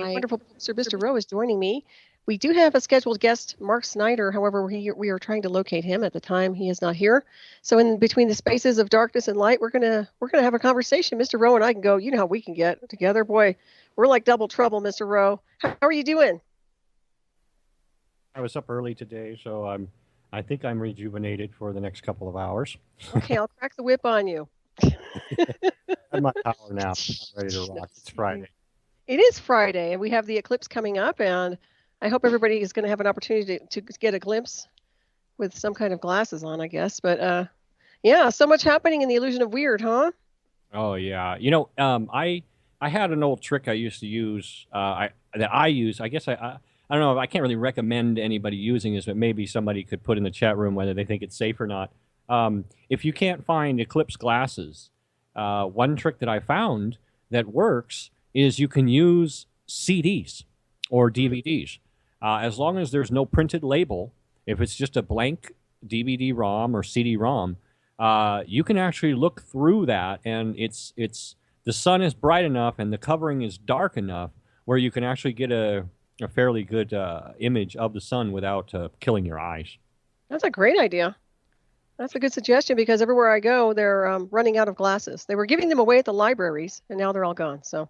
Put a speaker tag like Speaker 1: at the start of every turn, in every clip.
Speaker 1: wonderful producer, Mr. Rowe, is joining me. We do have a scheduled guest, Mark Snyder. However, we are trying to locate him at the time. He is not here. So in between the spaces of darkness and light, we're gonna have a conversation. Mr. Rowe and I can go. You know how we can get together, boy. We're like double trouble, Mr. Rowe. How are you doing?
Speaker 2: I was up early today, so I think I'm rejuvenated for the next couple of hours.
Speaker 1: Okay, I'll crack the whip on you.
Speaker 2: I'm my power now. I'm ready to rock. It's Friday.
Speaker 1: It is Friday, and we have the eclipse coming up, and I hope everybody is going to have an opportunity to get a glimpse with some kind of glasses on, I guess. But yeah, so much happening in the illusion of weird, huh?
Speaker 2: Oh yeah, I had an old trick I used to use. I use. I guess I don't know. I can't really recommend anybody using this, but maybe somebody could put in the chat room whether they think it's safe or not. If you can't find eclipse glasses, one trick that I found that works is you can use CDs or DVDs. As long as there's no printed label, if it's just a blank DVD-ROM or CD-ROM, you can actually look through that, and it's the sun is bright enough and the covering is dark enough where you can actually get a fairly good image of the sun without killing your eyes.
Speaker 1: That's a great idea. That's a good suggestion because everywhere I go, they're running out of glasses. They were giving them away at the libraries, and now they're all gone. So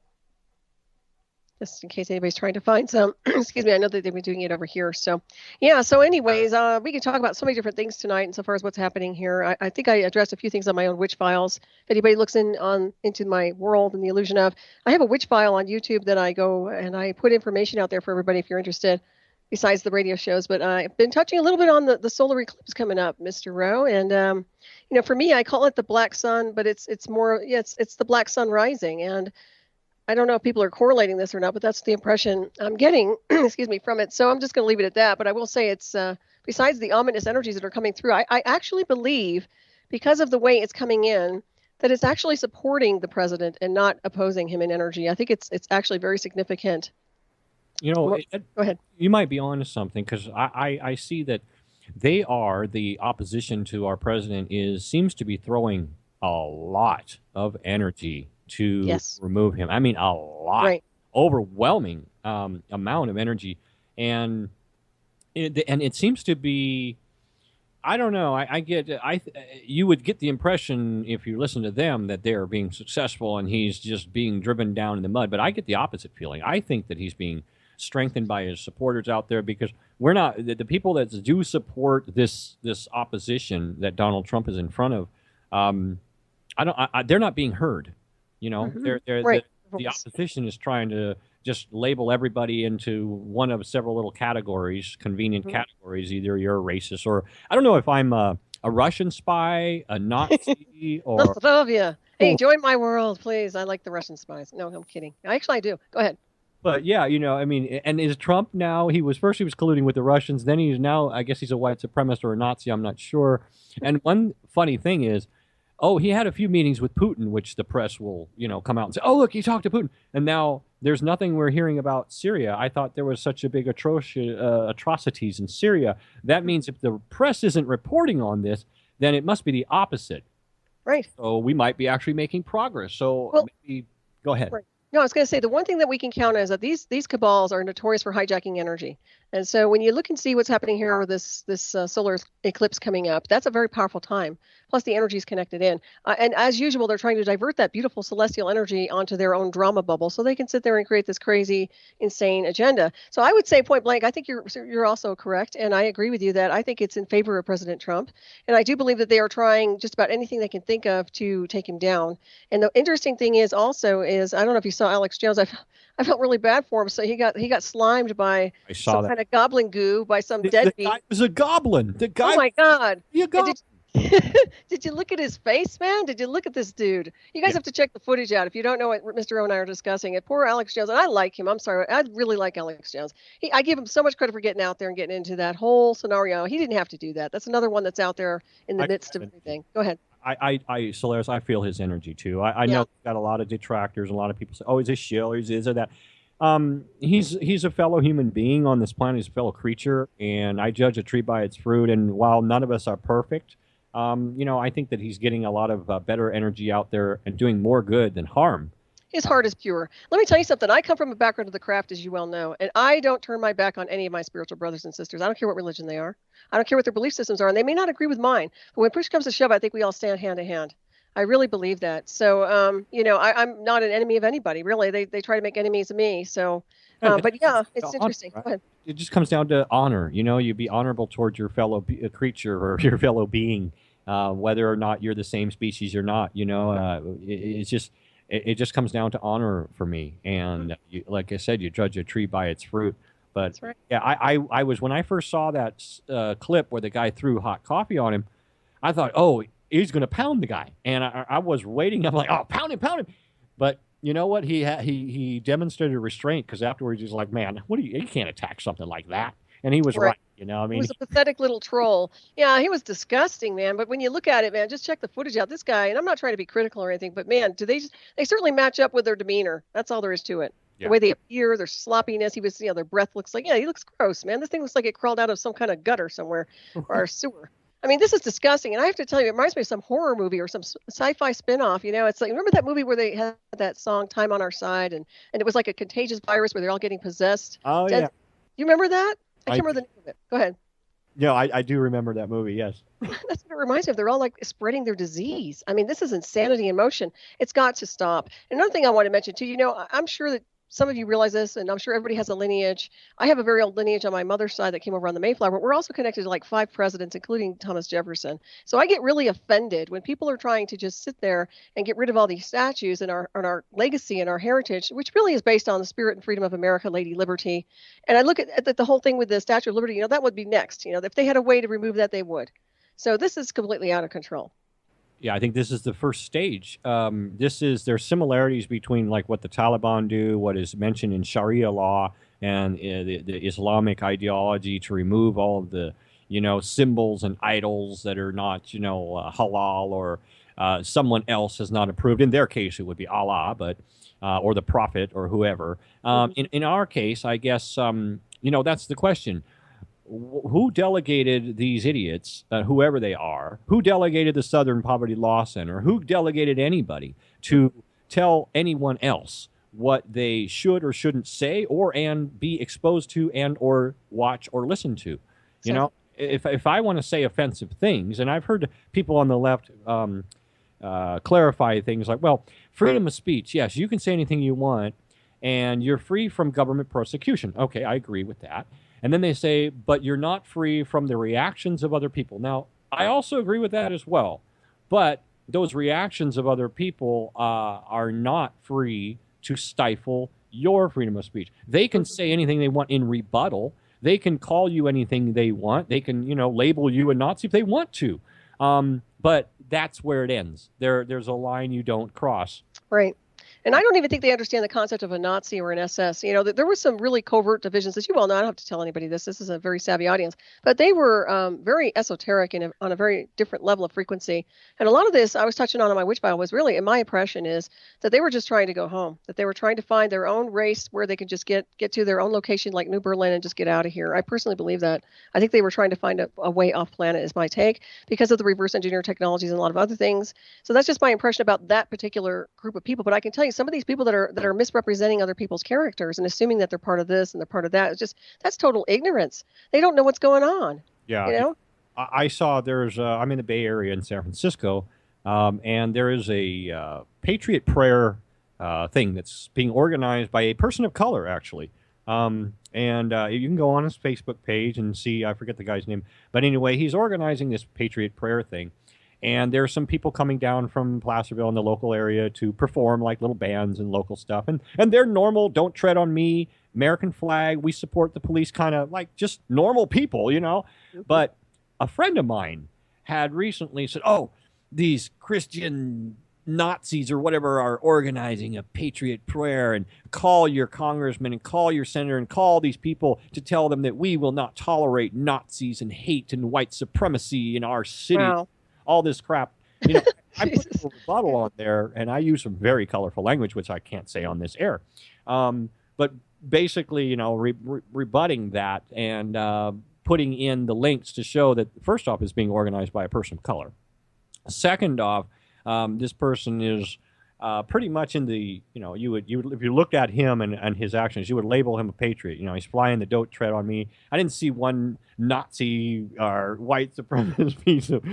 Speaker 1: just in case anybody's trying to find some. Excuse me, I know that they've been doing it over here. So yeah, so anyways, we can talk about so many different things tonight and so far as what's happening here. I think I addressed a few things on my own witch files. If anybody looks into my world and the illusion of, I have a witch file on YouTube that I go and I put information out there for everybody if you're interested, besides the radio shows. But I've been touching a little bit on the solar eclipse coming up, Mr. Rowe. And for me, I call it the black sun, but it's more, it's the black sun rising. And I don't know if people are correlating this or not, but that's the impression I'm getting, excuse me, from it. So I'm just going to leave it at that. But I will say it's, besides the ominous energies that are coming through, I actually believe, because of the way it's coming in, that it's actually supporting the president and not opposing him in energy. I think it's actually very significant. Go ahead.
Speaker 2: You might be on to something, because I see that the opposition to our president seems to be throwing a lot of energy to remove him. I mean, a lot,
Speaker 1: right.
Speaker 2: Overwhelming amount of energy, and it seems to be. I don't know. You would get the impression if you listen to them that they're being successful and he's just being driven down in the mud. But I get the opposite feeling. I think that he's being strengthened by his supporters out there, because we're not the people that do support this opposition that Donald Trump is in front of. They're not being heard. They're
Speaker 1: right.
Speaker 2: The opposition is trying to just label everybody into one of several little categories, convenient categories. Either you're a racist, or I don't know if I'm a Russian spy, a Nazi, or
Speaker 1: Nostrovia. Hey, join my world, please. I like the Russian spies. No, I'm kidding. Actually, I do. Go ahead.
Speaker 2: But yeah, I mean, and is Trump now? He was colluding with the Russians. Then he's now, I guess he's a white supremacist or a Nazi. I'm not sure. And one funny thing is, he had a few meetings with Putin, which the press will, come out and say, oh, look, he talked to Putin. And now there's nothing we're hearing about Syria. I thought there was such a big atrocities in Syria. That means if the press isn't reporting on this, then it must be the opposite.
Speaker 1: Right.
Speaker 2: So we might be actually making progress. So maybe go ahead.
Speaker 1: Right. No, I was going to say the one thing that we can count is that these cabals are notorious for hijacking energy. And so when you look and see what's happening here with this solar eclipse coming up, that's a very powerful time. Plus the energy is connected in. And as usual, they're trying to divert that beautiful celestial energy onto their own drama bubble so they can sit there and create this crazy, insane agenda. So I would say point blank, I think you're also correct. And I agree with you that I think it's in favor of President Trump. And I do believe that they are trying just about anything they can think of to take him down. And the interesting thing is also I don't know if you saw Alex Jones. I felt really bad for him. So he got slimed by some kind of goblin goo by some deadbeat.
Speaker 2: The guy was a goblin. The guy.
Speaker 1: Oh my God!
Speaker 2: You goblin.
Speaker 1: Did you look at his face, man? Did you look at this dude? You guys have to check the footage out if you don't know what Mr. O and I are discussing. It. Poor Alex Jones. And I like him. I'm sorry. I really like Alex Jones. I give him so much credit for getting out there and getting into that whole scenario. He didn't have to do that. That's another one that's out there in the midst of everything. Go ahead.
Speaker 2: Solaris, I feel his energy too. I know he's got a lot of detractors. A lot of people say, "Oh, he's a shill. He's this or that." He's a fellow human being on this planet. He's a fellow creature, and I judge a tree by its fruit. And while none of us are perfect, I think that he's getting a lot of better energy out there and doing more good than harm.
Speaker 1: His heart is pure. Let me tell you something. I come from a background of the craft, as you well know, and I don't turn my back on any of my spiritual brothers and sisters. I don't care what religion they are. I don't care what their belief systems are, and they may not agree with mine. But when push comes to shove, I think we all stand hand to hand. I really believe that. So, I'm not an enemy of anybody, really. They try to make enemies of me. So,
Speaker 2: And it
Speaker 1: but
Speaker 2: just comes
Speaker 1: yeah,
Speaker 2: down
Speaker 1: it's
Speaker 2: to honor,
Speaker 1: interesting.
Speaker 2: right?
Speaker 1: Go ahead.
Speaker 2: It just comes down to honor. You be honorable towards your fellow creature or your fellow being, whether or not you're the same species or not. It's just it just comes down to honor for me. And like I said, you judge a tree by its fruit. But
Speaker 1: That's right.
Speaker 2: yeah, I was when I first saw that clip where the guy threw hot coffee on him, I thought, oh, he's going to pound the guy, and I was waiting. I'm like, oh, pound him, pound him. But you know what? He demonstrated restraint because afterwards he's like, man, you can't attack something like that. And he was
Speaker 1: Right.
Speaker 2: right. I
Speaker 1: He
Speaker 2: mean,
Speaker 1: was a pathetic little troll. Yeah, he was disgusting, man. But when you look at it, man, just check the footage out. This guy, and I'm not trying to be critical or anything, but man, they certainly match up with their demeanor. That's all there is to it. The
Speaker 2: yeah.
Speaker 1: way they appear, their sloppiness. He was, their breath looks like, yeah, he looks gross, man. This thing looks like it crawled out of some kind of gutter somewhere or a sewer. I mean, this is disgusting. And I have to tell you, it reminds me of some horror movie or some sci-fi spin-off. It's like, remember that movie where they had that song "Time on Our Side" and it was like a contagious virus where they're all getting possessed.
Speaker 2: Oh
Speaker 1: Do
Speaker 2: yeah.
Speaker 1: you remember that? I
Speaker 2: I
Speaker 1: can't remember the name of it. Go ahead.
Speaker 2: Yeah, I do remember that movie. Yes.
Speaker 1: That's what it reminds me of. They're all like spreading their disease. I mean, this is insanity in motion. It's got to stop. Another thing I want to mention too, I'm sure that some of you realize this, and I'm sure everybody has a lineage. I have a very old lineage on my mother's side that came over on the Mayflower, but we're also connected to like 5 presidents, including Thomas Jefferson. So I get really offended when people are trying to just sit there and get rid of all these statues and our legacy and our heritage, which really is based on the spirit and freedom of America, Lady Liberty. And I look at the whole thing with the Statue of Liberty, that would be next. If they had a way to remove that, they would. So this is completely out of control.
Speaker 2: Yeah, I think this is the first stage. There's similarities between like what the Taliban do, what is mentioned in Sharia law, and the Islamic ideology to remove all of the symbols and idols that are not halal or someone else has not approved. In their case, it would be Allah, but or the Prophet or whoever. In our case, I guess that's the question. Who delegated these idiots, whoever they are, who delegated the Southern Poverty Law Center, who delegated anybody to tell anyone else what they should or shouldn't say and be exposed to and or watch or listen to? If I want to say offensive things, and I've heard people on the left clarify things like, well, freedom of speech, yes, you can say anything you want, and you're free from government persecution. Okay, I agree with that. And then they say, but you're not free from the reactions of other people. Now, I also agree with that as well. But those reactions of other people are not free to stifle your freedom of speech. They can say anything they want in rebuttal. They can call you anything they want. They can, label you a Nazi if they want to. But that's where it ends. There's a line you don't cross.
Speaker 1: Right. And I don't even think they understand the concept of a Nazi or an SS. There were some really covert divisions, as you well know. I don't have to tell anybody this. This is a very savvy audience. But they were very esoteric and on a very different level of frequency. And a lot of this I was touching on in my witch file was really, in my impression, is that they were just trying to go home, that they were trying to find their own race where they could just get to their own location like New Berlin and just get out of here. I personally believe that. I think they were trying to find a way off planet is my take because of the reverse engineer technologies and a lot of other things. So that's just my impression about that particular group of people. But I can tell you, some of these people that are misrepresenting other people's characters and assuming that they're part of this and they're part of that, that's total ignorance. They don't know what's going on.
Speaker 2: Yeah, I saw I'm in the Bay Area in San Francisco, and there is a Patriot Prayer thing that's being organized by a person of color, actually. And you can go on his Facebook page and see, I forget the guy's name, but anyway, he's organizing this Patriot Prayer thing. And there's some people coming down from Placerville in the local area to perform like little bands and local stuff. And they're normal, don't tread on me, American flag, we support the police, kind of like just normal people, But a friend of mine had recently said, oh, these Christian Nazis or whatever are organizing a Patriot Prayer, and call your congressman and call your senator and call these people to tell them that we will not tolerate Nazis and hate and white supremacy in our city.
Speaker 1: Wow.
Speaker 2: All this crap. I put a rebuttal on there, and I use some very colorful language, which I can't say on this air. But basically, rebutting that and putting in the links to show that, first off, it's being organized by a person of color. Second off, this person is pretty much in the, you would if you looked at him and his actions, you would label him a patriot. He's flying the don't tread on me. I didn't see one Nazi or white supremacist piece of,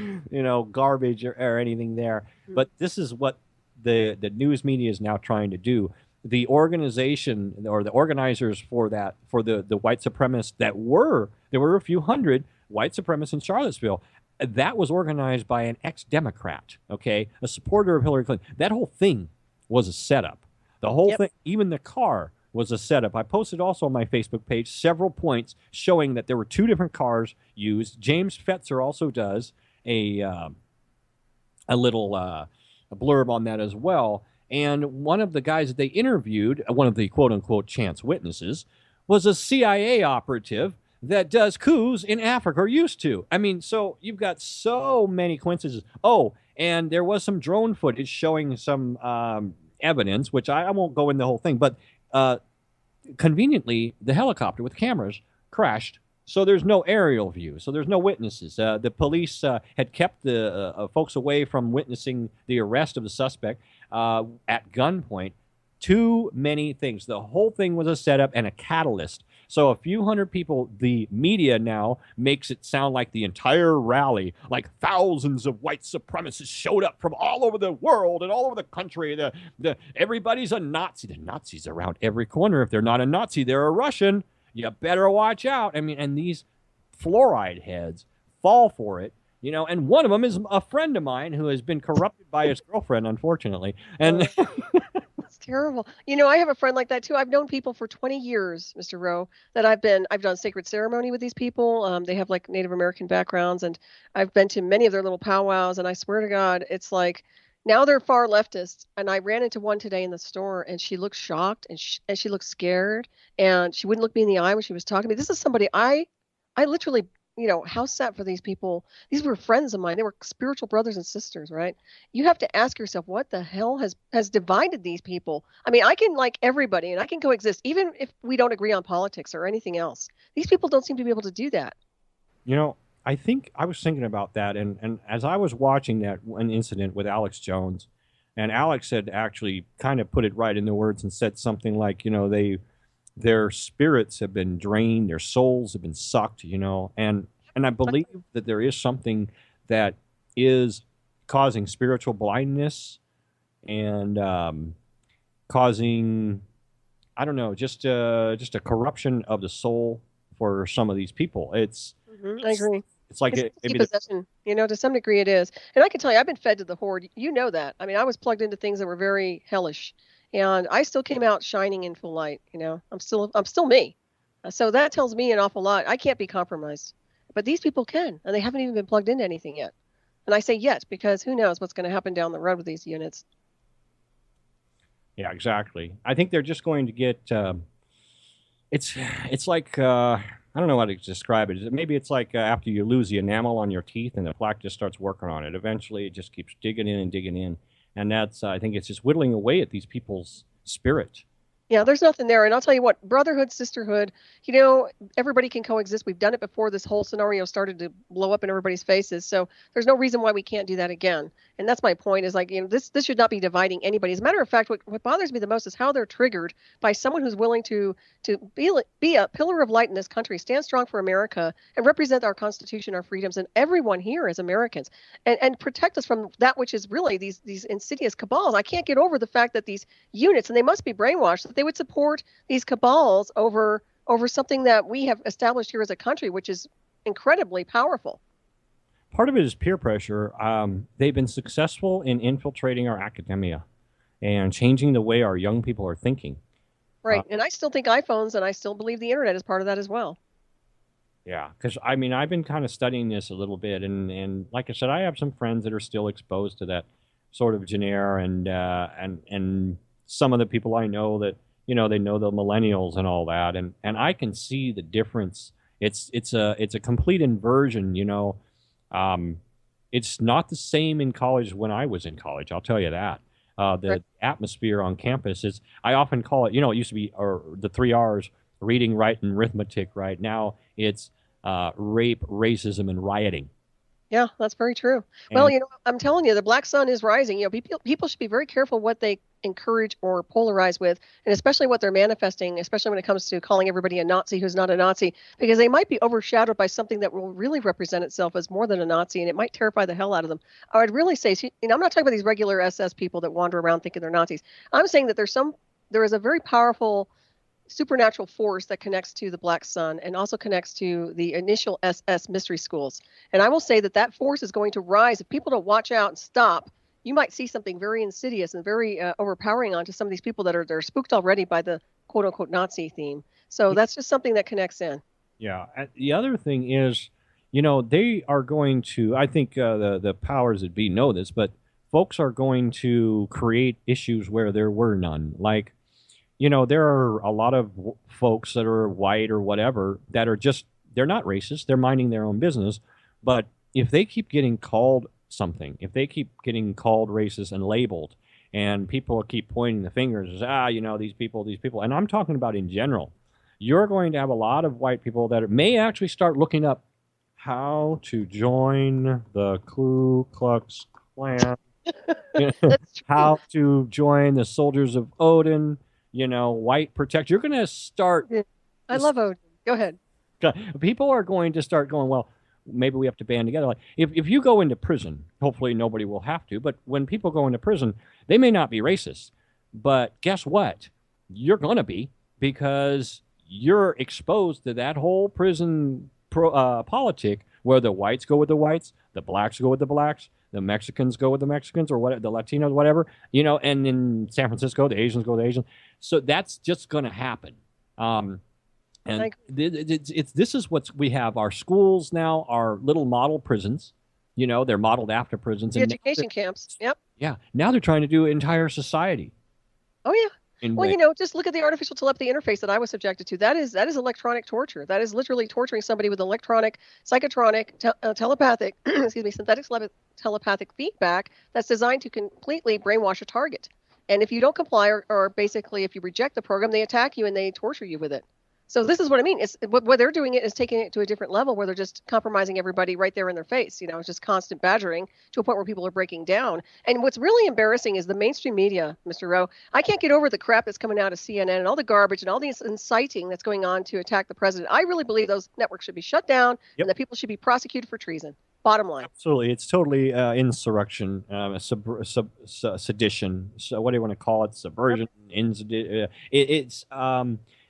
Speaker 2: garbage or anything there. But this is what the news media is now trying to do. The organization or the organizers for the white supremacists there were a few hundred white supremacists in Charlottesville. That was organized by an ex-Democrat, okay, a supporter of Hillary Clinton. That whole thing was a setup. The whole thing, even the car, was a setup. I posted also on my Facebook page several points showing that there were two different cars used. James Fetzer also does a little a blurb on that as well. And one of the guys that they interviewed, one of the quote-unquote chance witnesses, was a CIA operative that does coups in Africa, or used to. I mean, so you've got so many coincidences. Oh, and there was some drone footage showing some evidence, which I won't go in the whole thing, but conveniently, the helicopter with cameras crashed, so there's no aerial view, so there's no witnesses. The police had kept the folks away from witnessing the arrest of the suspect at gunpoint. Too many things. The whole thing was a setup and a catalyst. So a few hundred people, the media now makes it sound like the entire rally, like thousands of white supremacists showed up from all over the world and all over the country. Everybody's a Nazi. The Nazis are around every corner. If they're not a Nazi, they're a Russian. You better watch out. I mean, and these fluoride heads fall for it. And one of them is a friend of mine who has been corrupted by his girlfriend, unfortunately. And
Speaker 1: It's terrible. I have a friend like that too. I've known people for 20 years, Mr. Rowe, that I've done sacred ceremony with these people. They have like Native American backgrounds, and I've been to many of their little powwows. And I swear to God, it's like now they're far leftists. And I ran into one today in the store, and she looked shocked and she looked scared, and she wouldn't look me in the eye when she was talking to me. This is somebody I literally house sat for these people. These were friends of mine. They were spiritual brothers and sisters, right? You have to ask yourself, what the hell has divided these people? I mean, I can like everybody and I can coexist, even if we don't agree on politics or anything else. These people don't seem to be able to do that.
Speaker 2: I think I was thinking about that, and as I was watching that one incident with Alex Jones, and Alex had actually kind of put it right in the words and said something like, their spirits have been drained, their souls have been sucked, and I believe that there is something that is causing spiritual blindness and causing, I don't know, just a corruption of the soul for some of these people.
Speaker 1: I agree.
Speaker 2: It's like
Speaker 1: maybe possession, to some degree it is. And I can tell you, I've been fed to the horde. You know that. I mean, I was plugged into things that were very hellish. And I still came out shining in full light. I'm still me. So that tells me an awful lot. I can't be compromised, but these people can, and they haven't even been plugged into anything yet. And I say yet because who knows what's going to happen down the road with these units.
Speaker 2: Yeah, exactly. I think they're just going to get. It's like I don't know how to describe it. Maybe it's like after you lose the enamel on your teeth, and the plaque just starts working on it. Eventually, it just keeps digging in and digging in. And that's, I think it's just whittling away at these people's spirit.
Speaker 1: Yeah, there's nothing there. And I'll tell you what, brotherhood, sisterhood, everybody can coexist. We've done it before this whole scenario started to blow up in everybody's faces. So there's no reason why we can't do that again. And that's my point is like, this should not be dividing anybody. As a matter of fact, what bothers me the most is how they're triggered by someone who's willing to be a pillar of light in this country, stand strong for America, and represent our Constitution, our freedoms, and everyone here as Americans, and protect us from that which is really these insidious cabals. I can't get over the fact that these units, and they must be brainwashed, that they would support these cabals over something that we have established here as a country, which is incredibly powerful.
Speaker 2: Part of it is peer pressure. They've been successful in infiltrating our academia and changing the way our young people are thinking.
Speaker 1: Right. And I still think iPhones, and I still believe the internet is part of that as well.
Speaker 2: Yeah, because I mean, I've been kind of studying this a little bit, and like I said, I have some friends that are still exposed to that sort of genre, and some of the people I know that they know the millennials and all that, and I can see the difference. It's a complete inversion. It's not the same in college when I was in college. I'll tell you that. The atmosphere on campus is, I often call it, it used to be the 3 R's, reading, write, and arithmetic. Right now, it's rape, racism, and rioting.
Speaker 1: Yeah, that's very true. Well,
Speaker 2: And
Speaker 1: you know, I'm telling you, the black sun is rising. You know, people should be very careful what they encourage or polarize with, and especially what they're manifesting, especially when it comes to calling everybody a Nazi who's not a Nazi, because they might be overshadowed by something that will really represent itself as more than a Nazi, and it might terrify the hell out of them. I would really say, you know, I'm not talking about these regular SS people that wander around thinking they're Nazis. I'm saying that there is a very powerful supernatural force that connects to the black sun and also connects to the initial SS mystery schools. And I will say that that force is going to rise. If people don't watch out and stop, you might see something very insidious and very overpowering onto some of these people that are they're spooked already by the quote unquote Nazi theme. So that's just something that connects in.
Speaker 2: yeah, the other thing is, they are going to. I think the powers that be know this, but folks are going to create issues where there were none. Like, there are a lot of folks that are white or whatever that are just, they're not racist. They're minding their own business. But if they keep getting called something, if they keep getting called racist and labeled, and people keep pointing the fingers as, these people, and I'm talking about in general, you're going to have a lot of white people that may actually start looking up how to join the Ku Klux Klan,
Speaker 1: That's true.
Speaker 2: how to join the Soldiers of Odin, white protect. You're going to start.
Speaker 1: Yeah. I love Odin. Go ahead.
Speaker 2: People are going to start going, well, maybe we have to band together. Like, if you go into prison, hopefully nobody will have to, but when people go into prison, they may not be racist. But guess what? You're going to be, because you're exposed to that whole prison politic where the whites go with the whites, the blacks go with the blacks, the Mexicans go with the Mexicans, or what, the Latinos, whatever, and in San Francisco, the Asians go with the Asians. So that's just going to happen. And this is what we have. Our schools now are little model prisons. They're modeled after prisons.
Speaker 1: The education camps. Yep.
Speaker 2: Yeah. Now they're trying to do entire society.
Speaker 1: Oh, yeah. Well, just look at the artificial telepathy interface that I was subjected to. That is electronic torture. That is literally torturing somebody with electronic, psychotronic, telepathic, excuse me, synthetic telepathic feedback that's designed to completely brainwash a target. And if you don't comply, or basically if you reject the program, they attack you and they torture you with it. So this is what I mean. It's what they're doing is taking it to a different level where they're just compromising everybody right there in their face. It's just constant badgering to a point where people are breaking down. And what's really embarrassing is the mainstream media, Mr. Rowe. I can't get over the crap that's coming out of CNN and all the garbage and all these inciting that's going on to attack the president. I really believe those networks should be shut down and that people should be prosecuted for treason. Bottom line.
Speaker 2: Absolutely. It's totally insurrection, sedition. So what do you want to call it? Subversion. It's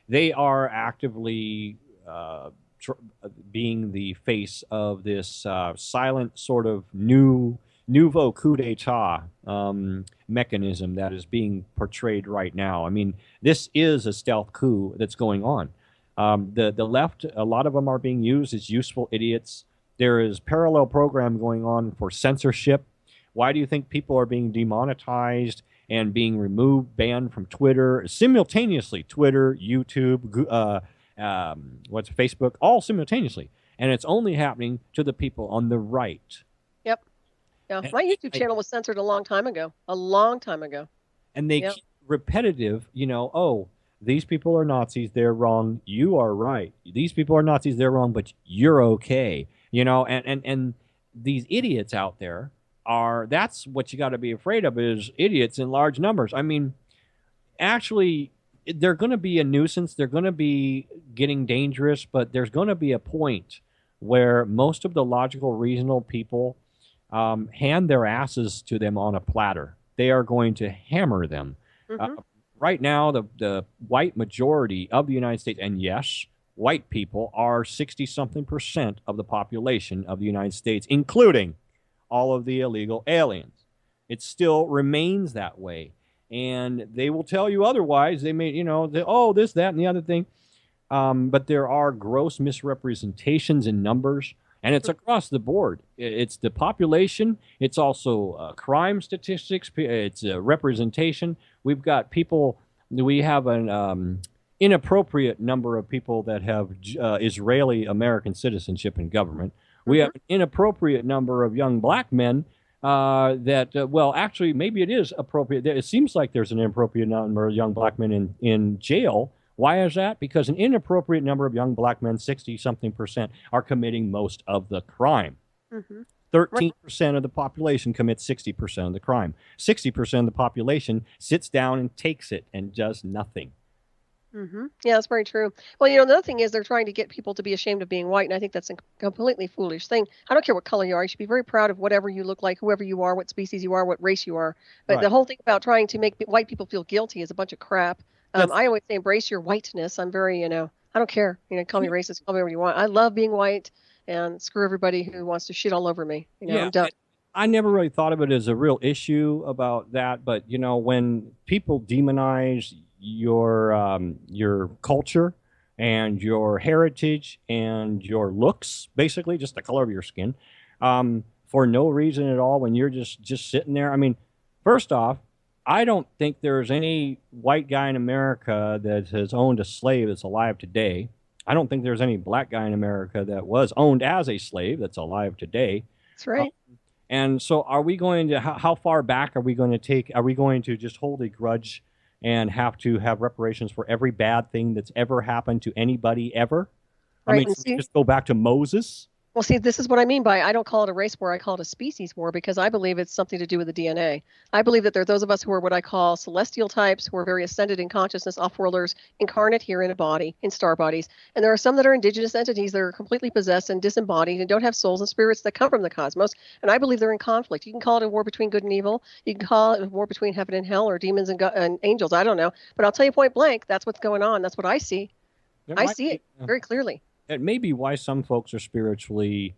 Speaker 2: they are actively being the face of this silent sort of nouveau coup d'etat mechanism that is being portrayed right now. I mean, this is a stealth coup that's going on. The left, a lot of them are being used as useful idiots. There is parallel program going on for censorship. Why do you think people are being demonetized and being removed, banned from Twitter simultaneously? Twitter, YouTube, Facebook, all simultaneously. And it's only happening to the people on the right.
Speaker 1: Yep. Yeah. My YouTube channel was censored a long time ago. A long time ago.
Speaker 2: And they keep repetitive, oh, these people are Nazis, they're wrong, you are right. These people are Nazis, they're wrong, but you're okay. And these idiots out there that's what you got to be afraid of, is idiots in large numbers. I mean, actually, they're going to be a nuisance. They're going to be getting dangerous, but there's going to be a point where most of the logical, reasonable people hand their asses to them on a platter. They are going to hammer them. Mm-hmm. Right now, the white majority of the United States, and yes, white people are 60-something% of the population of the United States, including all of the illegal aliens. It still remains that way. And they will tell you otherwise. They may, this, that, and the other thing. But there are gross misrepresentations in numbers, and it's across the board. It's the population. It's also crime statistics. It's representation. We've got people, we have an inappropriate number of people that have Israeli American citizenship in government. We have an inappropriate number of young black men actually, maybe it is appropriate. It seems like there's an inappropriate number of young black men in jail. Why is that? Because an inappropriate number of young black men, 60-something%, are committing most of the crime. Mm-hmm.
Speaker 1: Right.
Speaker 2: 13% of the population commits 60% of the crime. 60% of the population sits down and takes it and does nothing.
Speaker 1: Yeah, that's very true. Well, the other thing is they're trying to get people to be ashamed of being white, and I think that's a completely foolish thing. I don't care what color you are. You should be very proud of whatever you look like, whoever you are, what species you are, what race you are. But
Speaker 2: Right.
Speaker 1: the whole thing about trying to make white people feel guilty is a bunch of crap.
Speaker 2: That's
Speaker 1: I always say embrace your whiteness. I'm very, I don't care. Call me racist, call me whatever you want. I love being white, and screw everybody who wants to shit all over me.
Speaker 2: yeah.
Speaker 1: I'm done.
Speaker 2: I never really thought of it as a real issue about that, but when people demonize your culture and your heritage and your looks, basically just the color of your skin, for no reason at all, when you're just sitting there. I mean, first off, I don't think there's any white guy in America that has owned a slave that's alive today. I don't think there's any black guy in America that was owned as a slave that's alive today.
Speaker 1: That's
Speaker 2: Uh,
Speaker 1: right.
Speaker 2: and so, are we going to, how far back are we going to take? Are we going to just hold a grudge and have to have reparations for every bad thing that's ever happened to anybody ever? I
Speaker 1: Right.
Speaker 2: mean,
Speaker 1: And
Speaker 2: can we
Speaker 1: see,
Speaker 2: just go back to Moses?
Speaker 1: Well, see, this is what I mean by I don't call it a race war. I call it a species war because I believe it's something to do with the DNA. I believe that there are those of us who are what I call celestial types, who are very ascended in consciousness, off-worlders, incarnate here in a body, in star bodies. And there are some that are indigenous entities that are completely possessed and disembodied and don't have souls and spirits that come from the cosmos. And I believe they're in conflict. You can call it a war between good and evil. You can call it a war between heaven and hell or demons and angels. I don't know. But I'll tell you point blank, that's what's going on. That's what I see.
Speaker 2: It
Speaker 1: I
Speaker 2: might
Speaker 1: see
Speaker 2: be,
Speaker 1: it very clearly.
Speaker 2: it may be why some folks are spiritually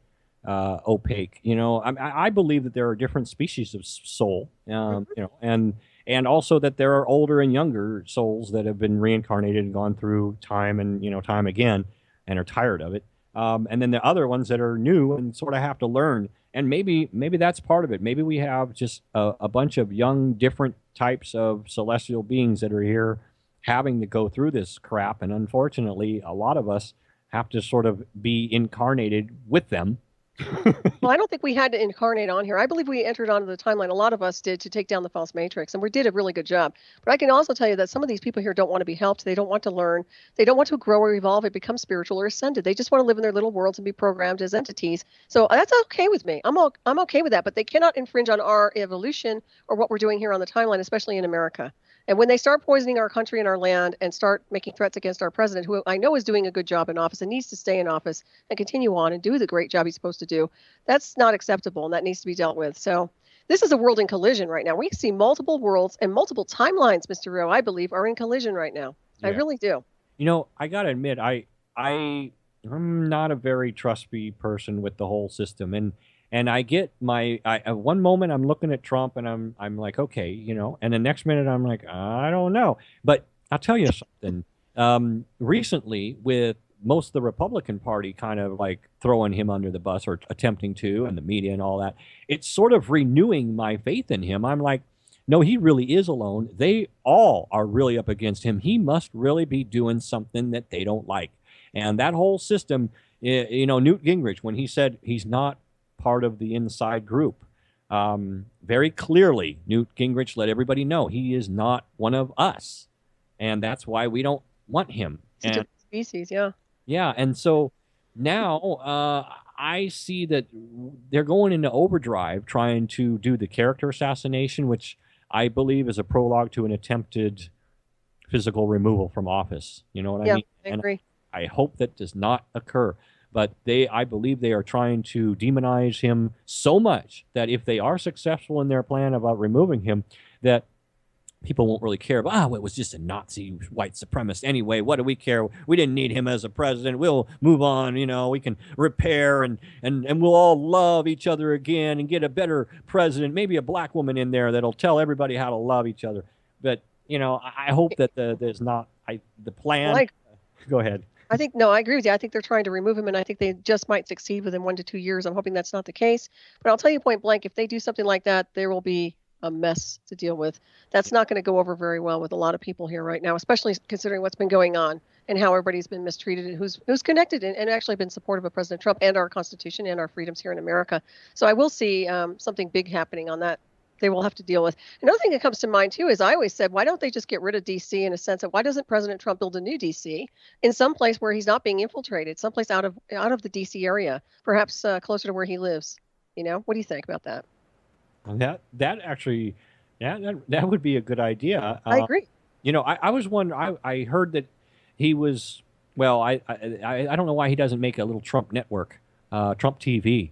Speaker 2: opaque. I believe that there are different species of soul, and also that there are older and younger souls that have been reincarnated and gone through time and time again, and are tired of it. And then the other ones that are new and sort of have to learn. And maybe that's part of it. Maybe we have just a bunch of young, different types of celestial beings that are here having to go through this crap. And unfortunately, a lot of us have to sort of be incarnated with them.
Speaker 1: Well, I don't think we had to incarnate on here. I believe we entered onto the timeline. A lot of us did to take down the false matrix, and we did a really good job. But I can also tell you that some of these people here don't want to be helped. They don't want to learn. They don't want to grow or evolve and become spiritual or ascended. They just want to live in their little worlds and be programmed as entities. So that's okay with me. I'm okay with that. But they cannot infringe on our evolution or what we're doing here on the timeline, especially in America. And when they start poisoning our country and our land and start making threats against our president, who I know is doing a good job in office and needs to stay in office and continue on and do the great job he's supposed to do, that's not acceptable and that needs to be dealt with. So this is a world in collision right now. We see multiple worlds and multiple timelines, Mr. Rowe, I believe, are in collision right now. I
Speaker 2: Yeah.
Speaker 1: really do.
Speaker 2: I gotta admit, I'm not a very trusty person with the whole system, and I get at one moment I'm looking at Trump and I'm like, okay, and the next minute I'm like, I don't know. But I'll tell you something. Recently, with most of the Republican Party kind of like throwing him under the bus or attempting to, and the media and all that, it's sort of renewing my faith in him. I'm like, no, he really is alone. They all are really up against him. He must really be doing something that they don't like. And that whole system, Newt Gingrich, when he said he's not part of the inside group, very clearly, Newt Gingrich let everybody know he is not one of us. And that's why we don't want him.
Speaker 1: It's a
Speaker 2: And
Speaker 1: different species, yeah.
Speaker 2: yeah, and so now I see that they're going into overdrive trying to do the character assassination, which I believe is a prologue to an attempted physical removal from office. You know what I
Speaker 1: Yeah,
Speaker 2: mean?
Speaker 1: I
Speaker 2: And
Speaker 1: agree.
Speaker 2: I hope that does not occur. But I believe they are trying to demonize him so much that if they are successful in their plan about removing him, that people won't really care about, it was just a Nazi white supremacist anyway. What do we care? We didn't need him as a president. We'll move on. We can repair and we'll all love each other again and get a better president, maybe a black woman in there that'll tell everybody how to love each other. But, I hope that there's not the
Speaker 1: Well,
Speaker 2: plan. Go ahead.
Speaker 1: no, I agree with you. I think they're trying to remove him, and I think they just might succeed within 1 to 2 years. I'm hoping that's not the case. But I'll tell you point blank, if they do something like that, there will be a mess to deal with. That's not going to go over very well with a lot of people here right now, especially considering what's been going on and how everybody's been mistreated and who's connected and actually been supportive of President Trump and our Constitution and our freedoms here in America. So I will see something big happening on that. They will have to deal with. Another thing that comes to mind too is I always said, why don't they just get rid of DC in a sense of why doesn't President Trump build a new DC in some place where he's not being infiltrated, someplace out of the DC area, perhaps closer to where he lives. What do you think about that?
Speaker 2: That actually, that would be a good idea.
Speaker 1: I agree.
Speaker 2: I was wondering. I heard that he was. Well, I don't know why he doesn't make a little Trump network, Trump TV,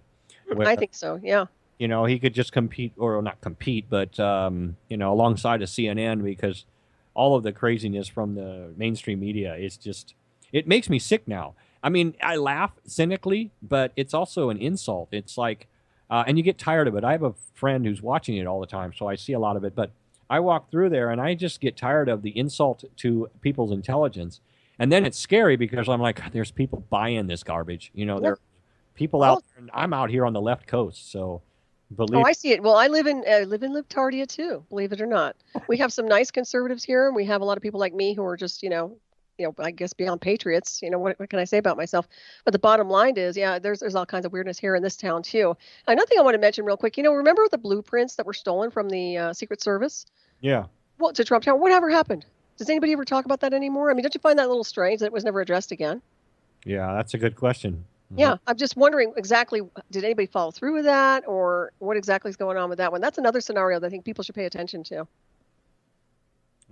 Speaker 2: where
Speaker 1: I think so. Yeah.
Speaker 2: he could just compete, or not compete, but alongside of CNN, because all of the craziness from the mainstream media is just, it makes me sick now. I mean, I laugh cynically, but it's also an insult. It's like, and you get tired of it. I have a friend who's watching it all the time, so I see a lot of it. But I walk through there, and I just get tired of the insult to people's intelligence. And then it's scary because I'm like, there's people buying this garbage. There are people out there, and I'm out here on the left coast, so believe.
Speaker 1: I see it. Well, I live in Libtardia too, believe it or not. We have some nice conservatives here, and we have a lot of people like me who are just, I guess beyond patriots. What can I say about myself? But the bottom line is, there's all kinds of weirdness here in this town too. Another thing I want to mention real quick, remember the blueprints that were stolen from the Secret Service?
Speaker 2: Yeah.
Speaker 1: Well, to Trump Tower, whatever happened? Does anybody ever talk about that anymore? I mean, don't you find that a little strange that it was never addressed again?
Speaker 2: Yeah, that's a good question.
Speaker 1: Yeah, I'm just wondering exactly, did anybody follow through with that, or what exactly is going on with that one? That's another scenario that I think people should pay attention to.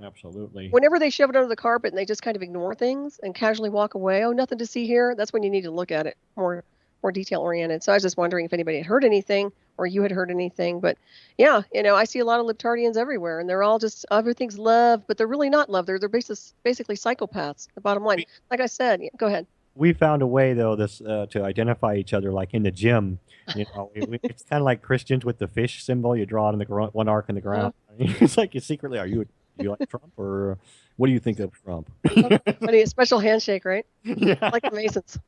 Speaker 2: Absolutely.
Speaker 1: Whenever they shove it under the carpet and they just kind of ignore things and casually walk away, oh, nothing to see here, that's when you need to look at it more detail oriented. So I was just wondering if anybody had heard anything or you had heard anything. But yeah, I see a lot of libtardians everywhere, and they're all just, everything's love, but they're really not love. They're basically psychopaths, the bottom line. Like I said, go ahead.
Speaker 2: We found a way, though, to identify each other, like in the gym. It's kind of like Christians with the fish symbol. You draw it in the one arc in the ground. It's like you secretly, do you like Trump, or what do you think of Trump?
Speaker 1: Funny, a special handshake, right?
Speaker 2: Yeah.
Speaker 1: Like the Masons.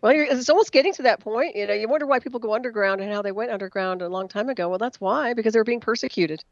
Speaker 1: Well, it's almost getting to that point. You wonder why people go underground and how they went underground a long time ago. Well, that's why, because they were being persecuted.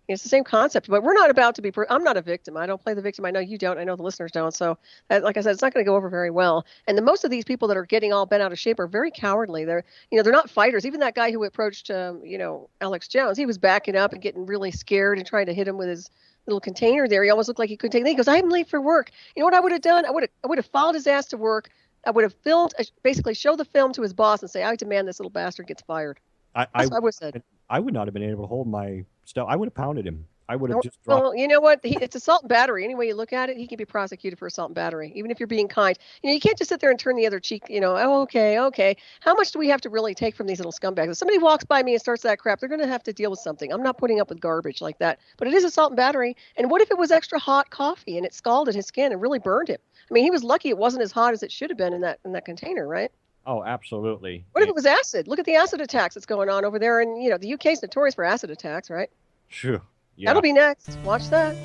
Speaker 1: It's the same concept, but we're not about to be. I'm not a victim. I don't play the victim. I know you don't. I know the listeners don't. So, like I said, it's not going to go over very well. And most of these people that are getting all bent out of shape are very cowardly. They're not fighters. Even that guy who approached, Alex Jones, he was backing up and getting really scared and trying to hit him with his little container there. He almost looked like he couldn't take it. He goes, "I'm late for work." You know what I would have done? I would have followed his ass to work. I would have filmed, basically show the film to his boss and say, "I demand this little bastard gets fired." That's what I would have said.
Speaker 2: I would not have been able to hold my stuff. I would have pounded him. I would have just dropped.
Speaker 1: Well, you know what? It's assault and battery. Any way you look at it, he can be prosecuted for assault and battery, even if you're being kind. You can't just sit there and turn the other cheek. Oh, okay. How much do we have to really take from these little scumbags? If somebody walks by me and starts that crap, they're going to have to deal with something. I'm not putting up with garbage like that. But it is assault and battery. And what if it was extra hot coffee and it scalded his skin and really burned him? I mean, he was lucky it wasn't as hot as it should have been in that container, right?
Speaker 2: Oh, absolutely.
Speaker 1: What if it was acid? Look at the acid attacks that's going on over there. And, the UK is notorious for acid attacks, right?
Speaker 2: Sure. Yeah.
Speaker 1: That'll be next. Watch that.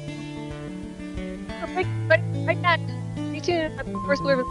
Speaker 1: Right back. Stay tuned. I'm First Believer.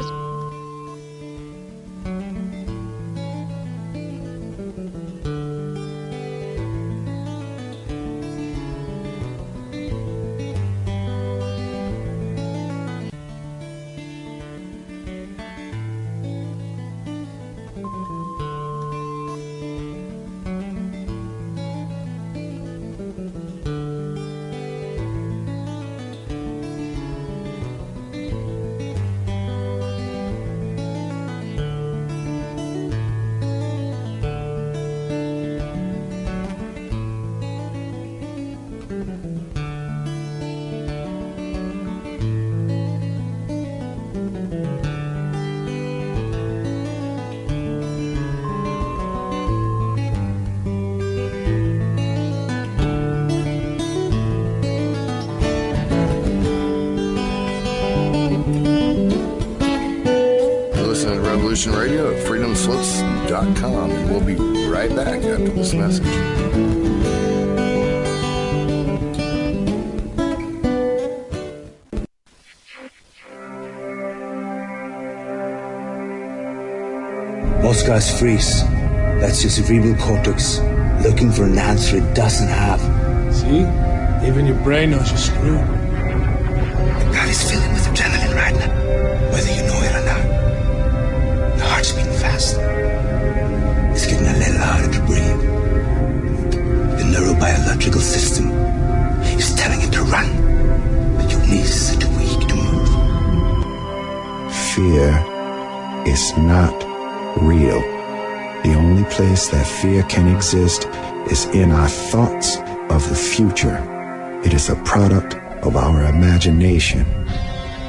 Speaker 3: Radio at freedomslips.com, and we'll be right back after this message.
Speaker 4: Most guys freeze. That's your cerebral cortex looking for an answer it doesn't have.
Speaker 5: See? Even your brain knows you're screwed.
Speaker 4: The body's filling with adrenaline right now, whether you know it or not. The heart's beating fast. It's getting a little harder to breathe. The neurobiological system is telling it to run, but your knees are too weak to move.
Speaker 3: Fear is not real.
Speaker 4: The only place that fear can exist is in our thoughts of the future. It is a product of our imagination,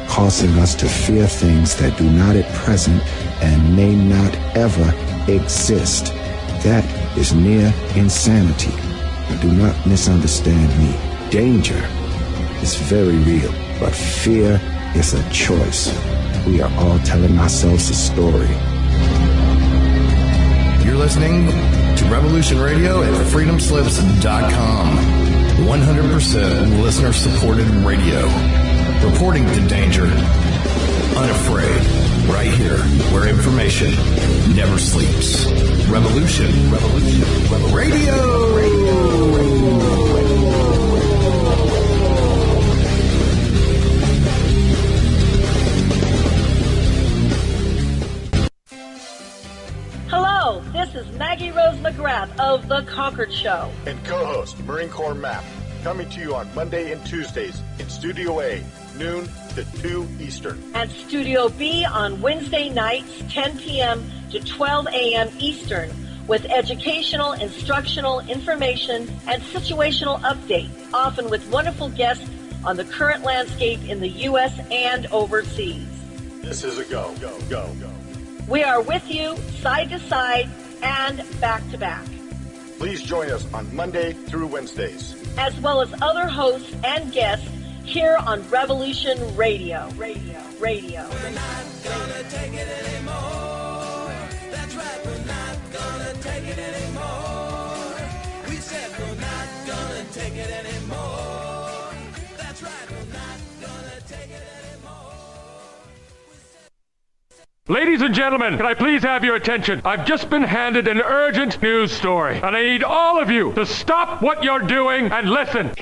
Speaker 4: causing us to fear things that do not at present and may not ever exist. That is near insanity. Do not misunderstand me. Danger is very real, but fear is a choice. We are all telling ourselves a story.
Speaker 3: You're listening to Revolution Radio at freedomslips.com. 100% listener-supported radio. Reporting to danger, unafraid. Right here, where information never sleeps. Revolution Radio.
Speaker 6: Hello, this is Maggie Rose McGrath of The Concord Show.
Speaker 7: And co-host Marine Corps Map, coming to you on Monday and Tuesdays in Studio A, noon to 2 Eastern.
Speaker 6: And Studio B on Wednesday nights, 10 p.m. to 12 a.m. Eastern, with educational, instructional, information, and situational updates, often with wonderful guests on the current landscape in the U.S. and overseas.
Speaker 7: This is a go.
Speaker 6: We are with you, side to side, and back to back.
Speaker 7: Please join us on Monday through Wednesdays,
Speaker 6: as well as other hosts and guests here on Revolution Radio.
Speaker 8: We're not gonna take it anymore. That's right, we're not gonna take it anymore. We said we're not gonna take it anymore. That's right, we're not gonna take it anymore.
Speaker 9: Ladies and gentlemen, can I please have your attention? I've just been handed an urgent news story, and I need all of you to stop what you're doing and listen.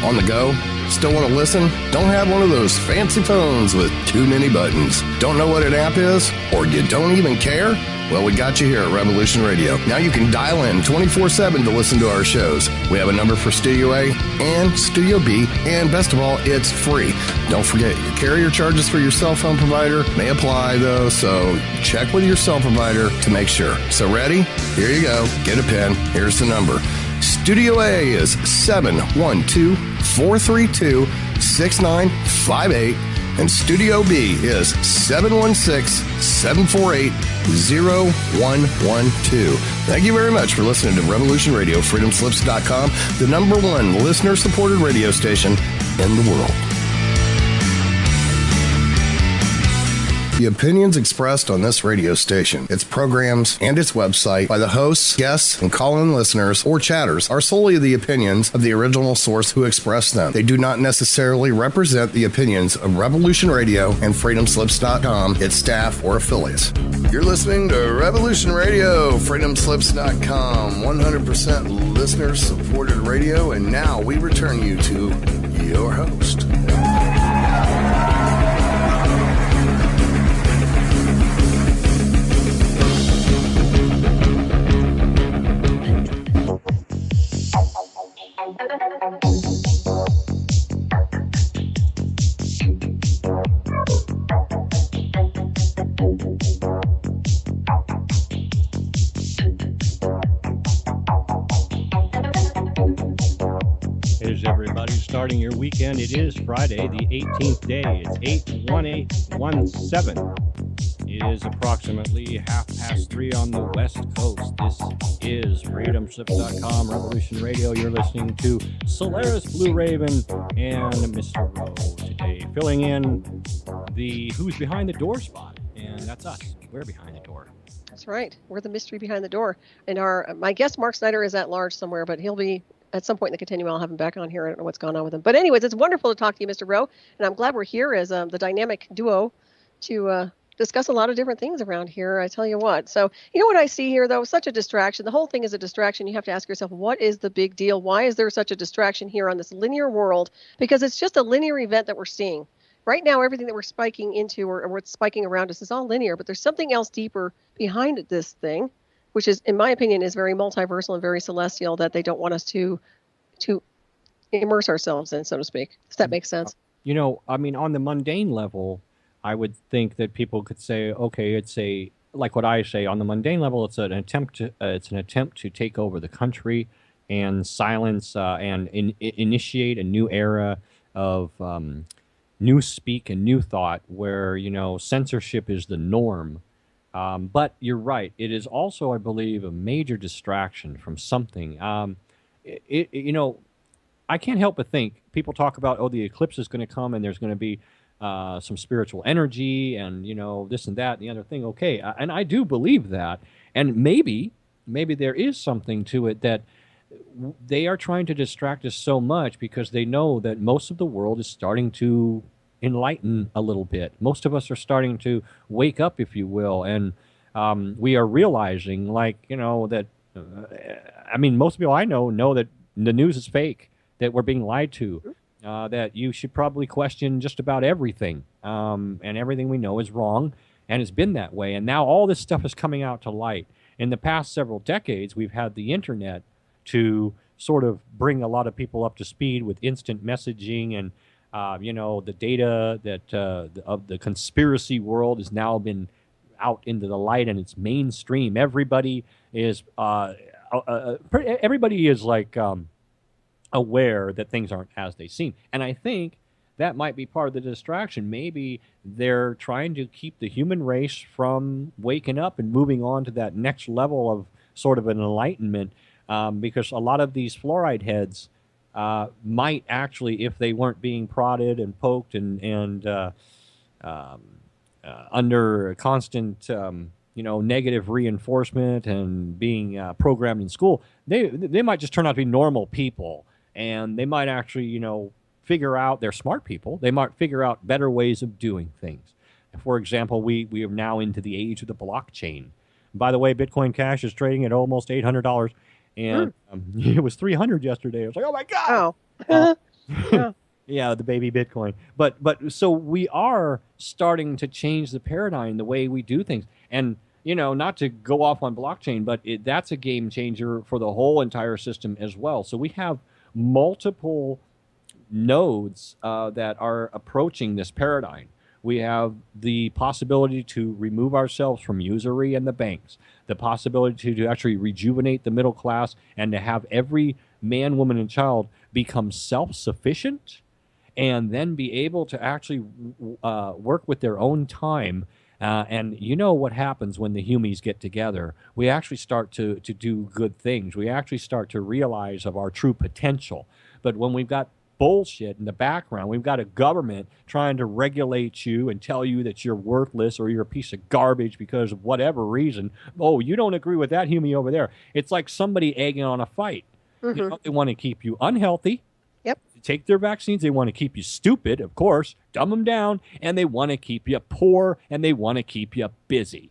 Speaker 3: On the go? Still want to listen? Don't have one of those fancy phones with too many buttons. Don't know what an app is? Or you don't even care? Well, we got you here at Revolution Radio. Now you can dial in 24/7 to listen to our shows. We have a number for Studio A and Studio B, and best of all, it's free. Don't forget, your carrier charges for your cell phone provider may apply, though, so check with your cell provider to make sure. So ready? Here you go. Get a pen. Here's the number. Studio A is 712-432-6958, and Studio B is 716-748-0112. Thank you very much for listening to Revolution Radio, freedomslips.com, the number one listener-supported radio station in the world. The opinions expressed on this radio station, its programs, and its website by the hosts, guests, and call-in listeners or chatters are solely the opinions of the original source who expressed them. They do not necessarily represent the opinions of Revolution Radio and freedomslips.com, its staff, or affiliates. You're listening to Revolution Radio, freedomslips.com, 100% listener-supported radio, and now we return you to your host.
Speaker 2: Is everybody starting your weekend? It is Friday, the 18th day. It's 8:18:17. It is approximately 3:30 on the West Coast. This is freedomslips.com, Revolution Radio. You're listening to Solaris Blue Raven and Mr. Rowe today, filling in the Who's Behind the Door spot. And that's us. We're behind the door.
Speaker 1: That's right. We're the mystery behind the door. And my guest, Mark Snyder, is at large somewhere, but he'll be at some point in the continuum. I'll have him back on here. I don't know what's going on with him. But anyways, it's wonderful to talk to you, Mr. Rowe. And I'm glad we're here as the dynamic duo to discuss a lot of different things around here. I tell you what. So, you know what I see here, though? Such a distraction. The whole thing is a distraction. You have to ask yourself, what is the big deal? Why is there such a distraction here on this linear world? Because it's just a linear event that we're seeing. Right now, everything that we're spiking into or what's spiking around us is all linear, but there's something else deeper behind this thing, which is, in my opinion, is very multiversal and very celestial that they don't want us to immerse ourselves in, so to speak. Does that make sense?
Speaker 2: You know, I mean, on the mundane level, I would think that people could say, okay, it's a like what I say on the mundane level, it's an attempt to take over the country and silence and initiate a new era of new speak and new thought, where censorship is the norm. But you're right; it is also, I believe, a major distraction from something. I can't help but think people talk about, oh, the eclipse is going to come and there's going to be some spiritual energy and this and that and the other thing. Okay, and I do believe that, and maybe there is something to it that they are trying to distract us so much because they know that most of the world is starting to enlighten a little bit. Most of us are starting to wake up, if you will, and we are realizing, that. I mean, most people I know that the news is fake, that we're being lied to, that you should probably question just about everything, and everything we know is wrong, and it's been that way. And now all this stuff is coming out to light. In the past several decades, we've had the internet to sort of bring a lot of people up to speed with instant messaging, and the data that of the conspiracy world has now been out into the light, and it's mainstream. Everybody is aware that things aren't as they seem, and I think that might be part of the distraction. Maybe they're trying to keep the human race from waking up and moving on to that next level of sort of an enlightenment, because a lot of these fluoride heads might actually, if they weren't being prodded and poked and under constant negative reinforcement and being programmed in school, they might just turn out to be normal people, and they might actually figure out, they're smart people, they might figure out better ways of doing things. For example, we are now into the age of the blockchain. By the way, Bitcoin Cash is trading at almost $800, and it was $300 yesterday. I was like, oh my god!
Speaker 1: Oh.
Speaker 2: Yeah, the baby Bitcoin. But so we are starting to change the paradigm, the way we do things. And not to go off on blockchain, but that's a game changer for the whole entire system as well. So we have multiple nodes that are approaching this paradigm. We have the possibility to remove ourselves from usury and the banks, the possibility to actually rejuvenate the middle class, and to have every man, woman, and child become self-sufficient, and then be able to actually work with their own time. And what happens when the humies get together? We actually start to do good things. We actually start to realize of our true potential. But when we've got bullshit in the background, we've got a government trying to regulate you and tell you that you're worthless or you're a piece of garbage because of whatever reason. Oh, you don't agree with that humie over there. It's like somebody egging on a fight. They want to keep you unhealthy.
Speaker 1: Yep.
Speaker 2: Take their vaccines. They want to keep you stupid, of course, dumb them down, and they want to keep you poor, and they want to keep you busy.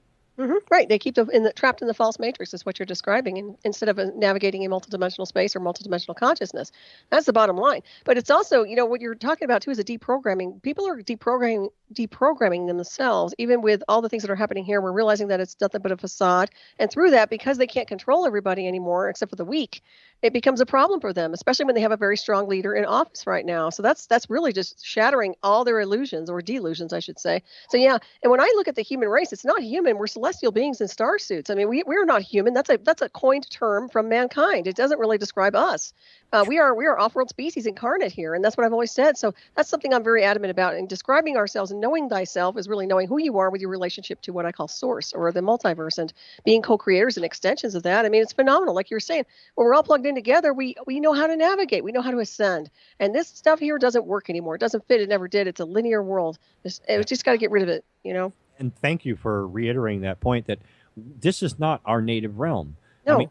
Speaker 1: Right. They keep trapped in the false matrix, is what you're describing, instead of navigating in multidimensional space or multidimensional consciousness. That's the bottom line. But it's also, what you're talking about too is a deprogramming. People are deprogramming themselves, even with all the things that are happening here. We're realizing that it's nothing but a facade, and through that, because they can't control everybody anymore, except for the weak, it becomes a problem for them, especially when they have a very strong leader in office right now. So that's really just shattering all their illusions, or delusions, I should say. So yeah, and when I look at the human race, it's not human. We're celestial beings in star suits. I mean, we're not human. That's a coined term from mankind. It doesn't really describe us. We are off-world species incarnate here, and that's what I've always said. So that's something I'm very adamant about. And describing ourselves and knowing thyself is really knowing who you are with your relationship to what I call source, or the multiverse, and being co-creators and extensions of that. I mean, it's phenomenal. Like you're saying, when we're all plugged in together, we know how to navigate. We know how to ascend. And this stuff here doesn't work anymore. It doesn't fit. It never did. It's a linear world. It's just got to get rid of it,
Speaker 2: And thank you for reiterating that point, that this is not our native realm.
Speaker 1: No.
Speaker 2: I mean,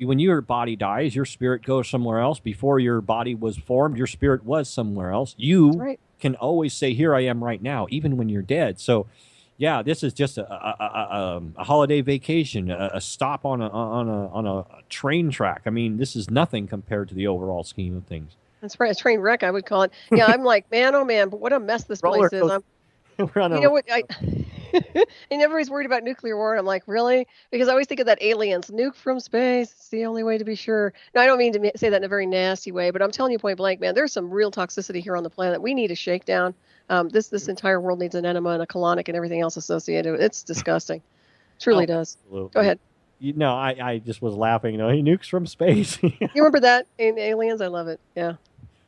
Speaker 2: when your body dies, your spirit goes somewhere else. Before your body was formed, your spirit was somewhere else. You can always say, here I am right now, even when you're dead. So, yeah, this is just a holiday vacation, a stop on a train track. I mean, this is nothing compared to the overall scheme of things.
Speaker 1: That's right. A train wreck, I would call it. Yeah, I'm like, man, oh man, but what a mess this place is. And everybody's worried about nuclear war, and I'm like, really? Because I always think of that Aliens, nuke from space. It's the only way to be sure. Now, I don't mean to say that in a very nasty way, but I'm telling you point blank, man, there's some real toxicity here on the planet. We need a shakedown. This entire world needs an enema and a colonic and everything else associated with it. It's disgusting. Truly does.
Speaker 2: Absolutely.
Speaker 1: Go ahead.
Speaker 2: I just was laughing. He nukes from space.
Speaker 1: You remember that in Aliens? I love it. Yeah.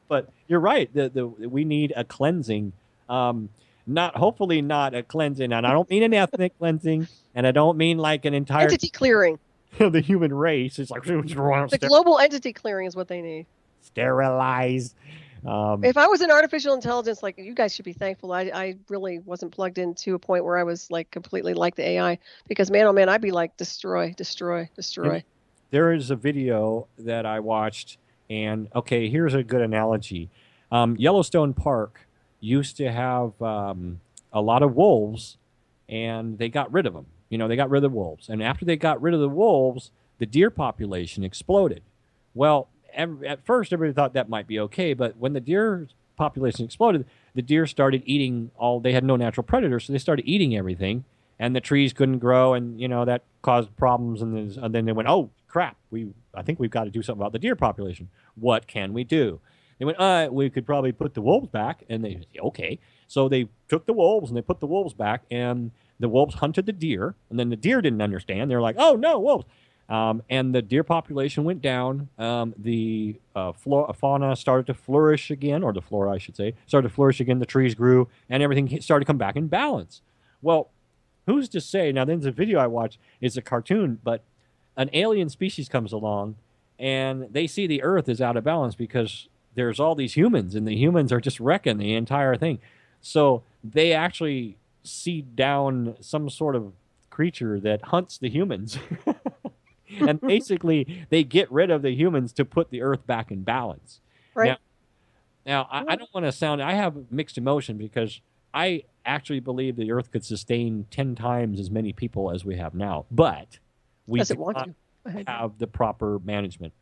Speaker 2: But you're right. We need a cleansing. Hopefully not a cleansing, and I don't mean an ethnic cleansing, and I don't mean like an entire
Speaker 1: entity clearing
Speaker 2: of the human race. It's like
Speaker 1: the global entity clearing is what they need.
Speaker 2: Sterilize.
Speaker 1: If I was an artificial intelligence, like you guys should be thankful. I really wasn't plugged into a point where I was like completely like the AI, because man, oh man, I'd be like destroy.
Speaker 2: There is a video that I watched, and okay, here's a good analogy. Yellowstone Park used to have a lot of wolves, and they got rid of them. They got rid of the wolves, and after they got rid of the wolves, the deer population exploded. Well, at first, everybody thought that might be okay, but when the deer population exploded, the deer started eating they had no natural predators, so they started eating everything, and the trees couldn't grow, and, that caused problems, and then they went, oh, crap, I think we've got to do something about the deer population. What can we do? They went, we could probably put the wolves back, and they said, okay. So they took the wolves, and they put the wolves back, and the wolves hunted the deer, and then the deer didn't understand. They're like, oh, no, wolves. And the deer population went down. The fauna started to flourish again, or the flora, I should say, started to flourish again. The trees grew, and everything started to come back in balance. Well, who's to say? Now, there's a video I watched. It's a cartoon, but an alien species comes along, and they see the Earth is out of balance because there's all these humans, and the humans are just wrecking the entire thing. So they actually seed down some sort of creature that hunts the humans. And basically, they get rid of the humans to put the Earth back in balance.
Speaker 1: Right.
Speaker 2: Now I don't want to sound... I have mixed emotion because I actually believe the Earth could sustain 10 times as many people as we have now. But we do not have the proper management.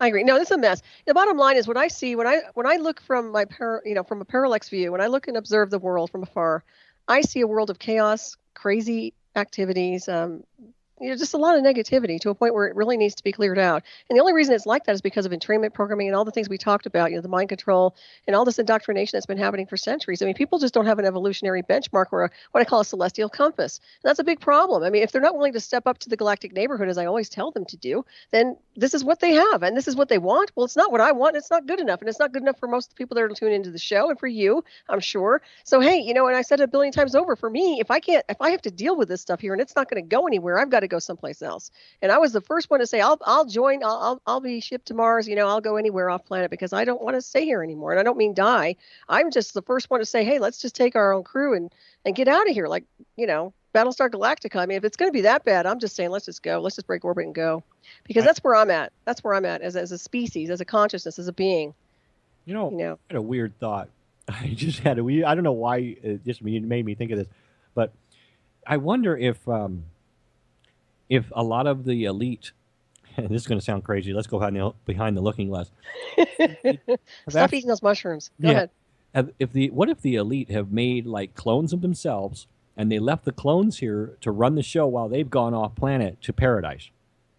Speaker 1: I agree. No, this is a mess. The bottom line is what I see when I look from from a parallax view, when I look and observe the world from afar, I see a world of chaos, crazy activities, just a lot of negativity to a point where it really needs to be cleared out. And the only reason it's like that is because of entrainment programming and all the things we talked about, the mind control and all this indoctrination that's been happening for centuries. I mean, people just don't have an evolutionary benchmark or what I call a celestial compass. And that's a big problem. I mean, if they're not willing to step up to the galactic neighborhood, as I always tell them to do, then this is what they have and this is what they want. Well, it's not what I want. It's not good enough. And it's not good enough for most of the people that are tuning into the show and for you, I'm sure. So, hey, and I said it a billion times over, for me, if I have to deal with this stuff here and it's not going to go anywhere, I've got to go someplace else. And I was the first one to say, I'll join, I'll be shipped to Mars, I'll go anywhere off planet because I don't want to stay here anymore. And I don't mean die. I'm just the first one to say, hey, let's just take our own crew and get out of here. Like, Battlestar Galactica. I mean, if it's going to be that bad, I'm just saying, let's just go. Let's just break orbit and go. Because that's where I'm at. That's where I'm at as a species, as a consciousness, as a being.
Speaker 2: I had a weird thought. I just had I don't know why it just made me think of this, but I wonder if a lot of the elite, and this is going to sound crazy, let's go behind the looking glass.
Speaker 1: Stop eating those mushrooms. Go ahead.
Speaker 2: What if the elite have made like clones of themselves, and they left the clones here to run the show while they've gone off planet to paradise?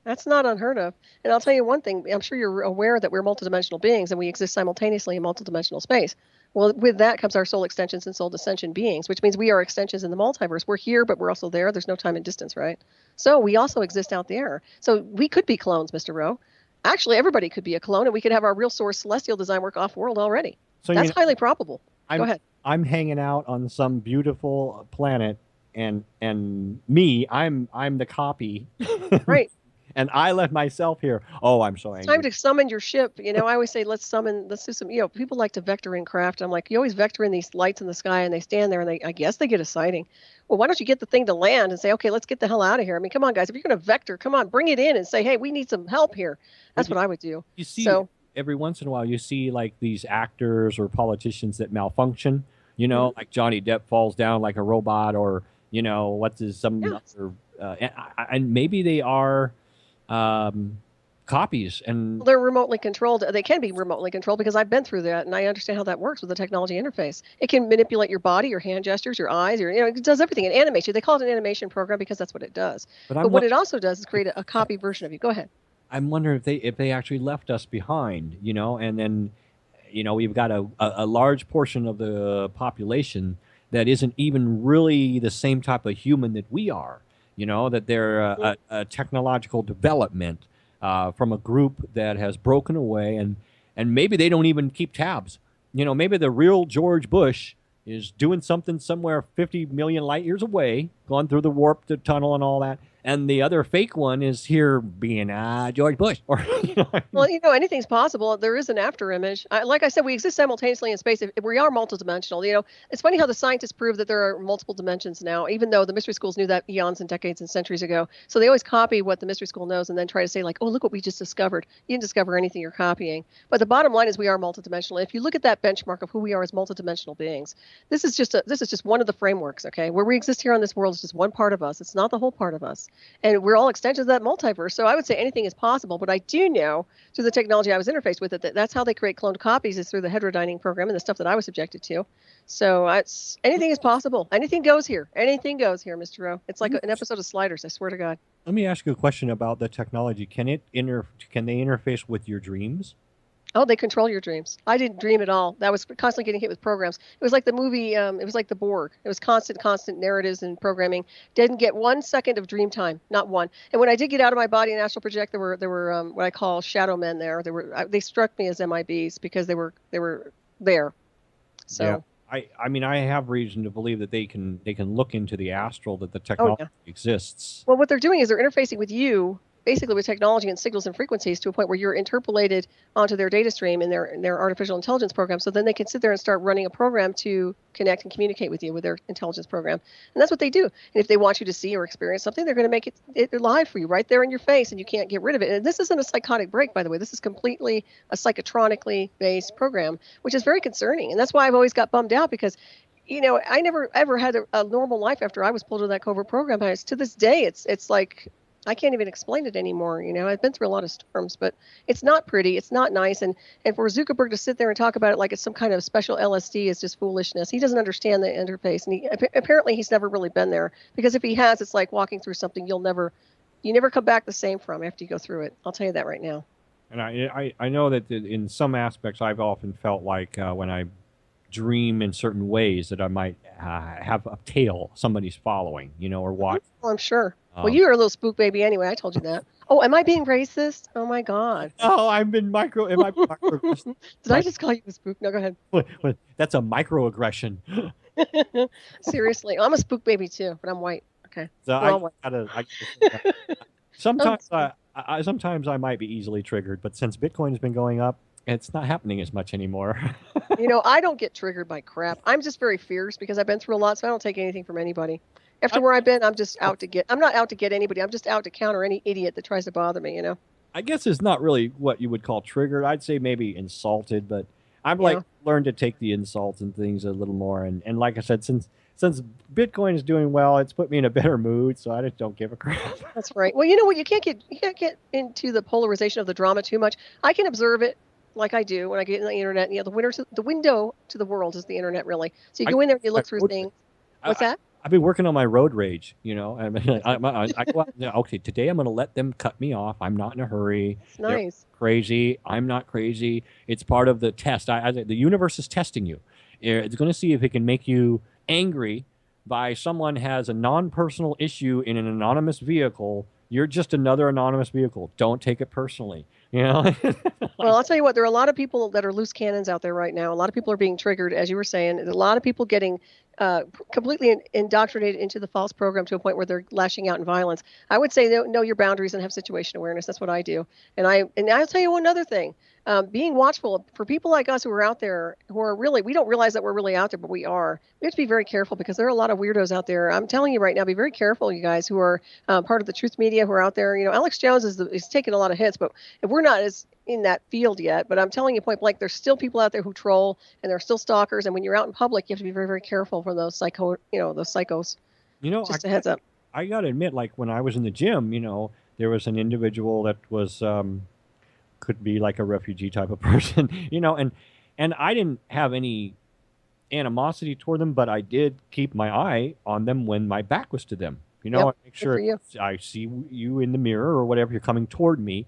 Speaker 1: That's not unheard of. And I'll tell you one thing. I'm sure you're aware that we're multidimensional beings and we exist simultaneously in multidimensional space. Well, with that comes our soul extensions and soul descension beings, which means we are extensions in the multiverse. We're here, but we're also there. There's no time and distance, right? So we also exist out there. So we could be clones, Mr. Rowe. Actually, everybody could be a clone, and we could have our real source celestial design work off-world already. So that's highly probable. Go ahead.
Speaker 2: I'm hanging out on some beautiful planet, and me, I'm the copy.
Speaker 1: Right.
Speaker 2: And I left myself here. Oh, I'm so angry.
Speaker 1: It's time to summon your ship. I always say, let's do some, people like to vector in craft. I'm like, you always vector in these lights in the sky and they stand there and I guess they get a sighting. Well, why don't you get the thing to land and say, okay, let's get the hell out of here. I mean, come on, guys, if you're going to vector, come on, bring it in and say, hey, we need some help here. That's what I would do.
Speaker 2: You see, every once in a while, you see like these actors or politicians that malfunction, like Johnny Depp falls down like a robot or, and maybe they are copies, and
Speaker 1: they're remotely controlled. They can be remotely controlled because I've been through that and I understand how that works with the technology interface. It can manipulate your body, your hand gestures, your eyes, it does everything. It animates you. They call it an animation program because that's what it does. But what it also does is create a copy version of you. Go ahead.
Speaker 2: I'm wondering if they actually left us behind, and then we've got a large portion of the population that isn't even really the same type of human that we are. That they're a technological development from a group that has broken away, and maybe they don't even keep tabs. Maybe the real George Bush is doing something somewhere 50 million light years away, gone through the warp tunnel and all that. And the other fake one is here being George Bush. Or
Speaker 1: Well, anything's possible. There is an after image. Like I said, we exist simultaneously in space. If we are multidimensional. It's funny how the scientists prove that there are multiple dimensions now, even though the mystery schools knew that eons and decades and centuries ago. So they always copy what the mystery school knows and then try to say like, oh, look what we just discovered. You didn't discover anything, you're copying. But the bottom line is we are multidimensional. If you look at that benchmark of who we are as multidimensional beings, this is just one of the frameworks, okay? Where we exist here on this world is just one part of us. It's not the whole part of us. And we're all extensions of that multiverse. So I would say anything is possible, but I do know through the technology I was interfaced with that's how they create cloned copies is through the heterodyning program and the stuff that I was subjected to. So anything is possible. Anything goes here. Anything goes here, Mr. Rowe. It's like an episode of Sliders, I swear to God.
Speaker 2: Let me ask you a question about the technology. Can they interface with your dreams?
Speaker 1: Oh, they control your dreams. I didn't dream at all. That was constantly getting hit with programs. It was like the movie, it was like the Borg. It was constant narratives and programming. Didn't get 1 second of dream time, not one. And when I did get out of my body and astral project, there were what I call shadow men there. They struck me as MIBs because they were there. So
Speaker 2: yeah. I have reason to believe that they can look into the astral, that the technology exists.
Speaker 1: Well, what they're doing is they're interfacing with you basically with technology and signals and frequencies to a point where you're interpolated onto their data stream in their artificial intelligence program. So then they can sit there and start running a program to connect and communicate with you with their intelligence program. And that's what they do. And if they want you to see or experience something, they're going to make it live for you right there in your face, and you can't get rid of it. And this isn't a psychotic break, by the way. This is completely a psychotronically based program, which is very concerning. And that's why I've always got bummed out because I never ever had a normal life after I was pulled into that covert program. To this day, it's like I can't even explain it anymore. I've been through a lot of storms, but it's not pretty. It's not nice. And for Zuckerberg to sit there and talk about it like it's some kind of special LSD is just foolishness. He doesn't understand the interface. And apparently he's never really been there, because if he has, it's like walking through something you never come back the same from after you go through it. I'll tell you that right now.
Speaker 2: And I know that in some aspects I've often felt like when I dream in certain ways that I might have a tail somebody's following, or watch.
Speaker 1: Oh, I'm sure. Well, you're a little spook baby anyway. I told you that. Oh, am I being racist? Oh my God.
Speaker 2: Oh, I've been micro.
Speaker 1: Did I just call you a spook? No, go ahead.
Speaker 2: That's a microaggression.
Speaker 1: Seriously, I'm a spook baby too, but I'm white. Okay.
Speaker 2: So sometimes I might be easily triggered, but since Bitcoin has been going up, it's not happening as much anymore.
Speaker 1: I don't get triggered by crap. I'm just very fierce because I've been through a lot, so I don't take anything from anybody. After where I've been, I'm not out to get anybody. I'm just out to counter any idiot that tries to bother me,
Speaker 2: I guess it's not really what you would call triggered. I'd say maybe insulted, but I've learned to take the insults and things a little more. And like I said, since Bitcoin is doing well, it's put me in a better mood, so I just don't give a crap.
Speaker 1: That's right. Well, you know what? You can't get into the polarization of the drama too much. I can observe it like I do when I get in the internet. The window to the world is the internet, really. So you go in there and you look through things. What's that?
Speaker 2: I've been working on my road rage, I go out, okay, today I'm going to let them cut me off. I'm not in a hurry.
Speaker 1: It's nice.
Speaker 2: They're crazy. I'm not crazy. It's part of the test. The universe is testing you. It's going to see if it can make you angry by someone has a non-personal issue in an anonymous vehicle. You're just another anonymous vehicle. Don't take it personally. Well,
Speaker 1: I'll tell you what, there are a lot of people that are loose cannons out there right now. A lot of people are being triggered, as you were saying. There's a lot of people getting completely indoctrinated into the false program to a point where they're lashing out in violence. I would say know your boundaries and have situation awareness. That's what I do. And I'll tell you another thing. Being watchful for people like us who are out there, who are really, we don't realize that we're really out there, but we are. We have to be very careful because there are a lot of weirdos out there. I'm telling you right now, be very careful, you guys who are part of the truth media, who are out there. Alex Jones is taking a lot of hits, but if we're not as in that field yet, but I'm telling you point blank, there's still people out there who troll, and there are still stalkers. And when you're out in public, you have to be very, very careful from those those psychos. Just a heads up.
Speaker 2: I got to admit, like when I was in the gym, there was an individual that was, could be like a refugee type of person, and I didn't have any animosity toward them, but I did keep my eye on them when my back was to them. I make sure I see you in the mirror or whatever, you're coming toward me.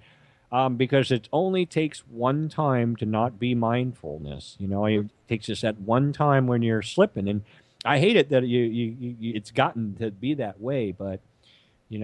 Speaker 2: because it only takes one time to not be mindfulness. It takes just that one time when you're slipping, and I hate it that it's gotten to be that way, but you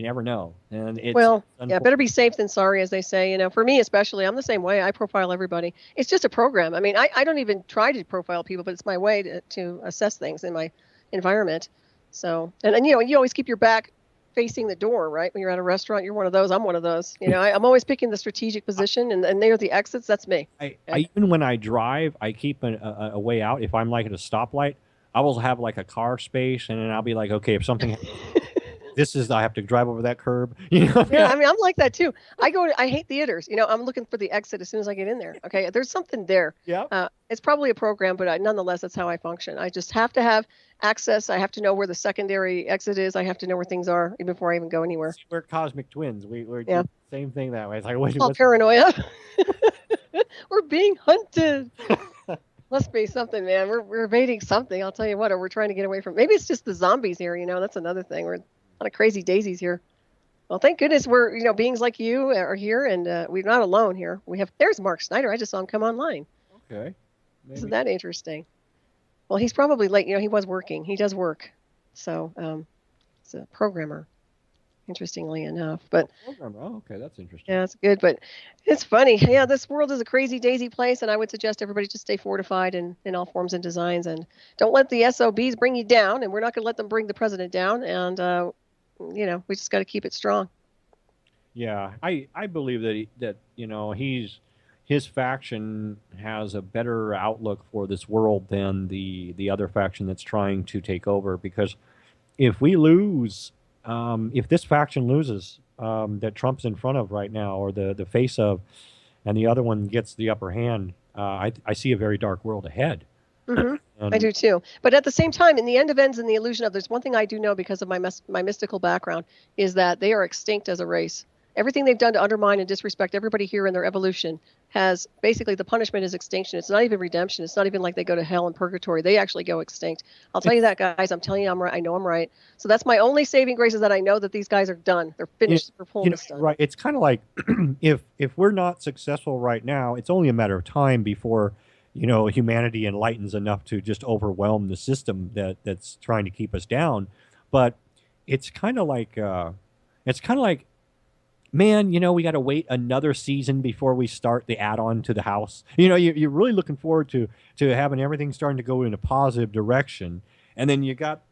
Speaker 2: never know, and
Speaker 1: well, yeah, better be safe than sorry, as they say. For me especially, I'm the same way. I profile everybody. It's just a program. I mean, I don't even try to profile people, but it's my way to assess things in my environment. So, and you always keep your back facing the door, right? When you're at a restaurant, you're one of those. I'm one of those. I'm always picking the strategic position, and they're the exits. That's me.
Speaker 2: I even when I drive, I keep a way out. If I'm like at a stoplight, I will have like a car space, and then I'll be like, okay, if something I have to drive over that curb.
Speaker 1: Yeah, I mean, I'm like that too. I hate theaters. I'm looking for the exit as soon as I get in there. Okay, there's something there.
Speaker 2: Yeah.
Speaker 1: It's probably a program, but nonetheless, that's how I function. I just have to have access. I have to know where the secondary exit is. I have to know where things are even before I even go anywhere.
Speaker 2: We're cosmic twins. We're the same thing that way. It's like, what's
Speaker 1: paranoia. We're being hunted. Must be something, man. We're evading something. I'll tell you what, or we're trying to get away from. Maybe it's just the zombies here. That's another thing. We're a lot of crazy daisies here. Well, thank goodness we're beings like you are here, and we're not alone here. There's Mark Snyder. I just saw him come online.
Speaker 2: Okay. Maybe.
Speaker 1: Isn't that interesting? Well, he's probably late. He was working. He does work, so he's a programmer. Interestingly enough, but
Speaker 2: oh, okay, that's interesting.
Speaker 1: Yeah, it's good, but it's funny. Yeah, this world is a crazy daisy place, and I would suggest everybody just stay fortified in all forms and designs, and don't let the SOBs bring you down. And we're not going to let them bring the president down. And we just got to keep it strong.
Speaker 2: Yeah, I believe that his faction has a better outlook for this world than the other faction that's trying to take over. Because if we lose. If this faction loses that Trump's in front of right now, or the face of, and the other one gets the upper hand, I see a very dark world ahead.
Speaker 1: Mm-hmm. I do too. But at the same time, in the end of ends and the illusion of, there's one thing I do know because of my mystical background, is that they are extinct as a race. Everything they've done to undermine and disrespect everybody here in their evolution has basically, the punishment is extinction. It's not even redemption. It's not even like they go to hell and purgatory. They actually go extinct. I'll tell you that, guys. I'm telling you, I'm right. I know I'm right. So that's my only saving grace, is that I know that these guys are done. They're finished. They're pulling this done.
Speaker 2: Right. It's kind of like if we're not successful right now, it's only a matter of time before humanity enlightens enough to just overwhelm the system that's trying to keep us down. But it's kind of like man, we got to wait another season before we start the add-on to the house. You're really looking forward to having everything starting to go in a positive direction. And then you got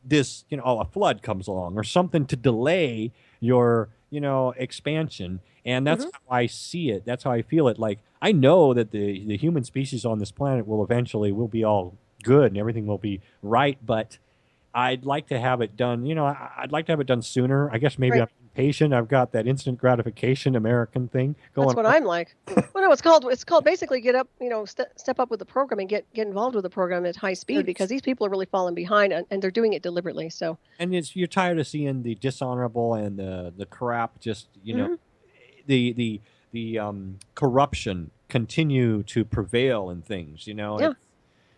Speaker 2: this, a flood comes along or something to delay your, expansion. And that's how I see it. That's how I feel it. Like, I know that the human species on this planet will be all good and everything will be right. But I'd like to have it done, I'd like to have it done sooner. I guess maybe I'm impatient. I've got that instant gratification American thing going on.
Speaker 1: That's what I'm like. Well, no, it's called basically get up, step up with the program and get involved with the program at high speed, because these people are really falling behind, and they're doing it deliberately. So. And
Speaker 2: you're tired of seeing the dishonorable and the crap, just, the corruption continue to prevail in things,
Speaker 1: Yeah.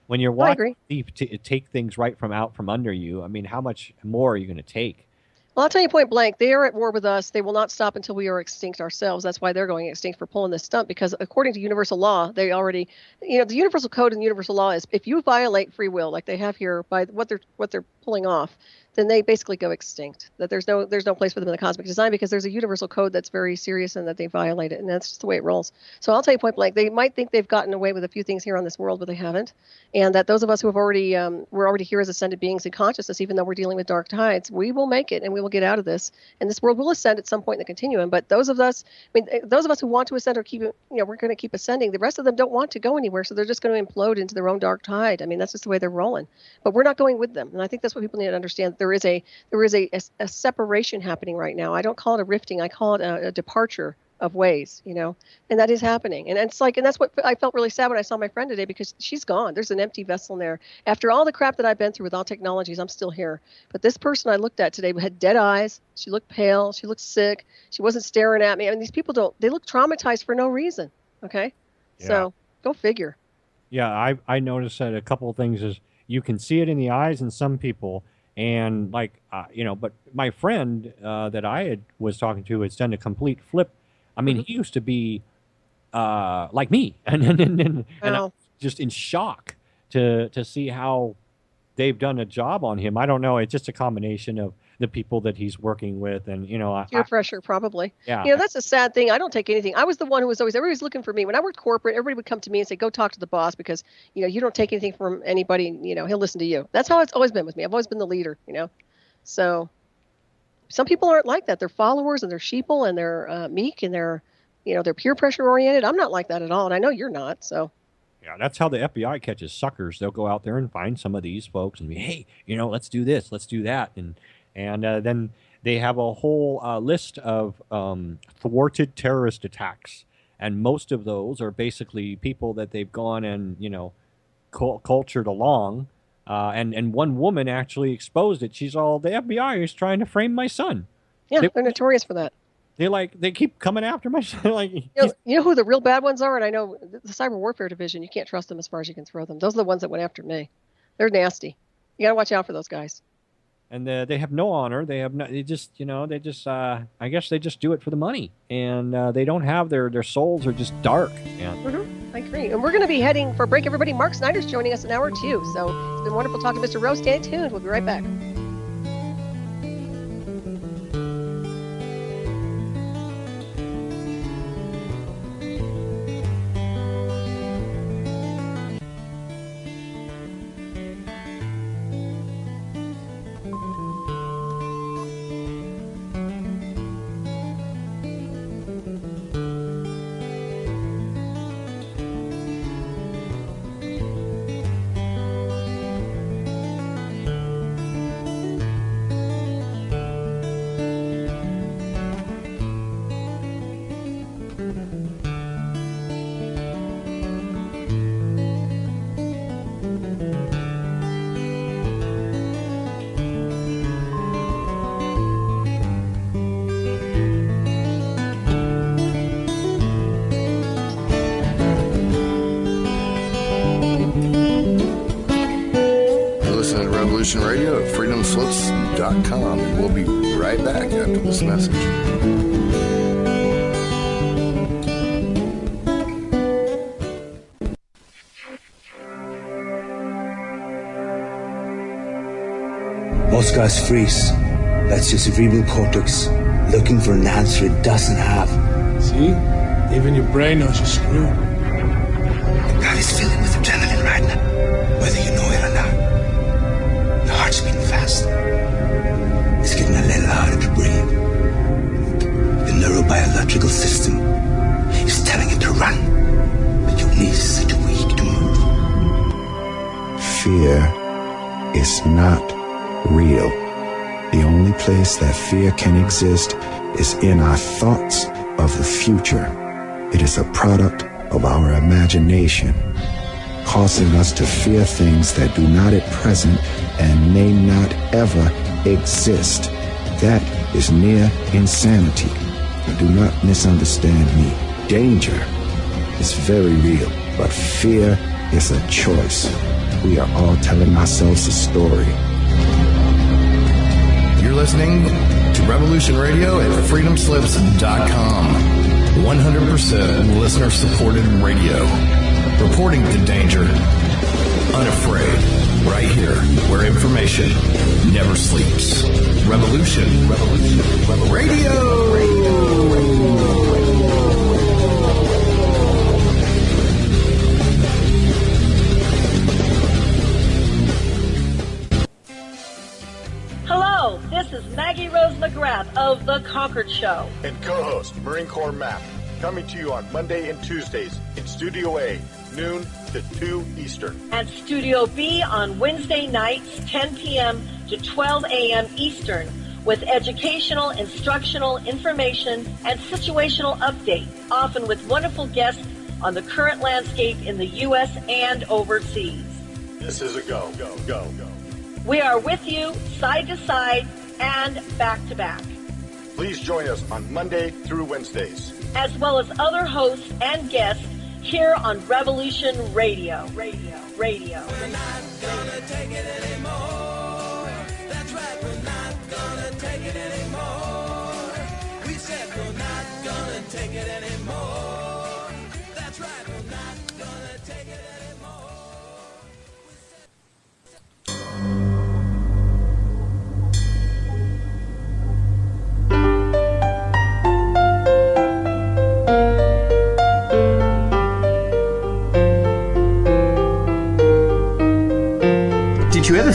Speaker 2: When you're watching to take things right from under you, I mean, how much more are you going to take?
Speaker 1: Well, I'll tell you point blank, they are at war with us. They will not stop until we are extinct ourselves. That's why they're going extinct, for pulling this stunt, because according to universal law, they already, the universal code and universal law is, if you violate free will, like they have here by what they're pulling off, then they basically go extinct. That there's no place for them in the cosmic design, because there's a universal code that's very serious and that they violate it, and that's just the way it rolls. So I'll tell you point blank, they might think they've gotten away with a few things here on this world, but they haven't. And that those of us who have already we're already here as ascended beings in consciousness, even though we're dealing with dark tides, we will make it and we will get out of this, and this world will ascend at some point in the continuum. But those of us who want to ascend or keep it, we're going to keep ascending. The rest of them don't want to go anywhere, so they're just going to implode into their own dark tide. I mean, that's just the way they're rolling. But we're not going with them, and I think that's what people need to understand. There is a separation happening right now. I don't call it a rifting. I call it a departure of ways, and that is happening. And it's like, and that's what I felt really sad when I saw my friend today, because she's gone. There's an empty vessel in there. After all the crap that I've been through with all technologies, I'm still here. But this person I looked at today had dead eyes. She looked pale. She looked sick. She wasn't staring at me. I mean, these people they look traumatized for no reason. Okay. Yeah. So go figure.
Speaker 2: Yeah. I noticed that a couple of things is you can see it in the eyes in some people. And like, but my friend that I was talking to has done a complete flip. I mean, he used to be like me, and I'm just in shock to see how they've done a job on him. I don't know. It's just a combination of the people that he's working with, and
Speaker 1: peer pressure, probably.
Speaker 2: Yeah,
Speaker 1: That's a sad thing. I don't take anything. I was the one who was everybody's looking for me. When I worked corporate, everybody would come to me and say, "Go talk to the boss because you don't take anything from anybody. He'll listen to you." That's how it's always been with me. I've always been the leader. So some people aren't like that. They're followers and they're sheeple and they're meek and they're peer pressure oriented. I'm not like that at all, and I know you're not. So.
Speaker 2: Yeah, that's how the FBI catches suckers. They'll go out there and find some of these folks and be, hey, let's do this, let's do that, and then they have a whole list of thwarted terrorist attacks, and most of those are basically people that they've gone and cultured along, and one woman actually exposed it. She's all, the FBI is trying to frame my son.
Speaker 1: Yeah, they're notorious for that.
Speaker 2: They keep coming after my son. Like,
Speaker 1: you know who the real bad ones are, and I know the Cyber Warfare Division. You can't trust them as far as you can throw them. Those are the ones that went after me. They're nasty. You gotta watch out for those guys.
Speaker 2: And they have no honor. They have no. They just, I guess they just do it for the money, and they don't have their souls are just dark. Yeah.
Speaker 1: I agree. And we're going to be heading for a break. Everybody, Mark Snyder's joining us in hour 2. So it's been wonderful talking to Mr. Rose. Stay tuned. We'll be right back.
Speaker 3: Radio at freedomslips.com, and we'll be right back after this message.
Speaker 10: Most guys freeze. That's your cerebral cortex looking for an answer it doesn't have.
Speaker 5: See? Even your brain knows you're screwed.
Speaker 4: The body's filling with adrenaline right now, whether you know it or not. The heart's beating fast. It's getting a little harder to breathe. The neurobiological system is telling it to run, but your knees are too weak to move.
Speaker 11: Fear is not real. The only place that fear can exist is in our thoughts of the future. It is a product of our imagination, causing us to fear things that do not at present and may not ever exist. That is near insanity. Do not misunderstand me. Danger is very real, but fear is a choice. We are all telling ourselves a story.
Speaker 3: You're listening to Revolution Radio at freedomslips.com. 100% listener-supported radio. Reporting to danger, unafraid. Right here, where information never sleeps. Revolution Radio.
Speaker 6: Hello, this is Maggie Rose McGrath of The Concord Show.
Speaker 7: And co-host Marine Corps Map, coming to you on Monday and Tuesdays in Studio A, noon to 2 Eastern.
Speaker 6: And Studio B on Wednesday nights, 10 p.m. to 12 a.m. Eastern, with educational, instructional, information, and situational updates, often with wonderful guests on the current landscape in the U.S. and overseas.
Speaker 7: This is a go.
Speaker 6: We are with you, side to side, and back to back.
Speaker 7: Please join us on Monday through Wednesdays,
Speaker 6: as well as other hosts and guests here on Revolution Radio.
Speaker 8: We're not gonna take it anymore. That's right, we're not gonna take it anymore. We said we're not gonna take it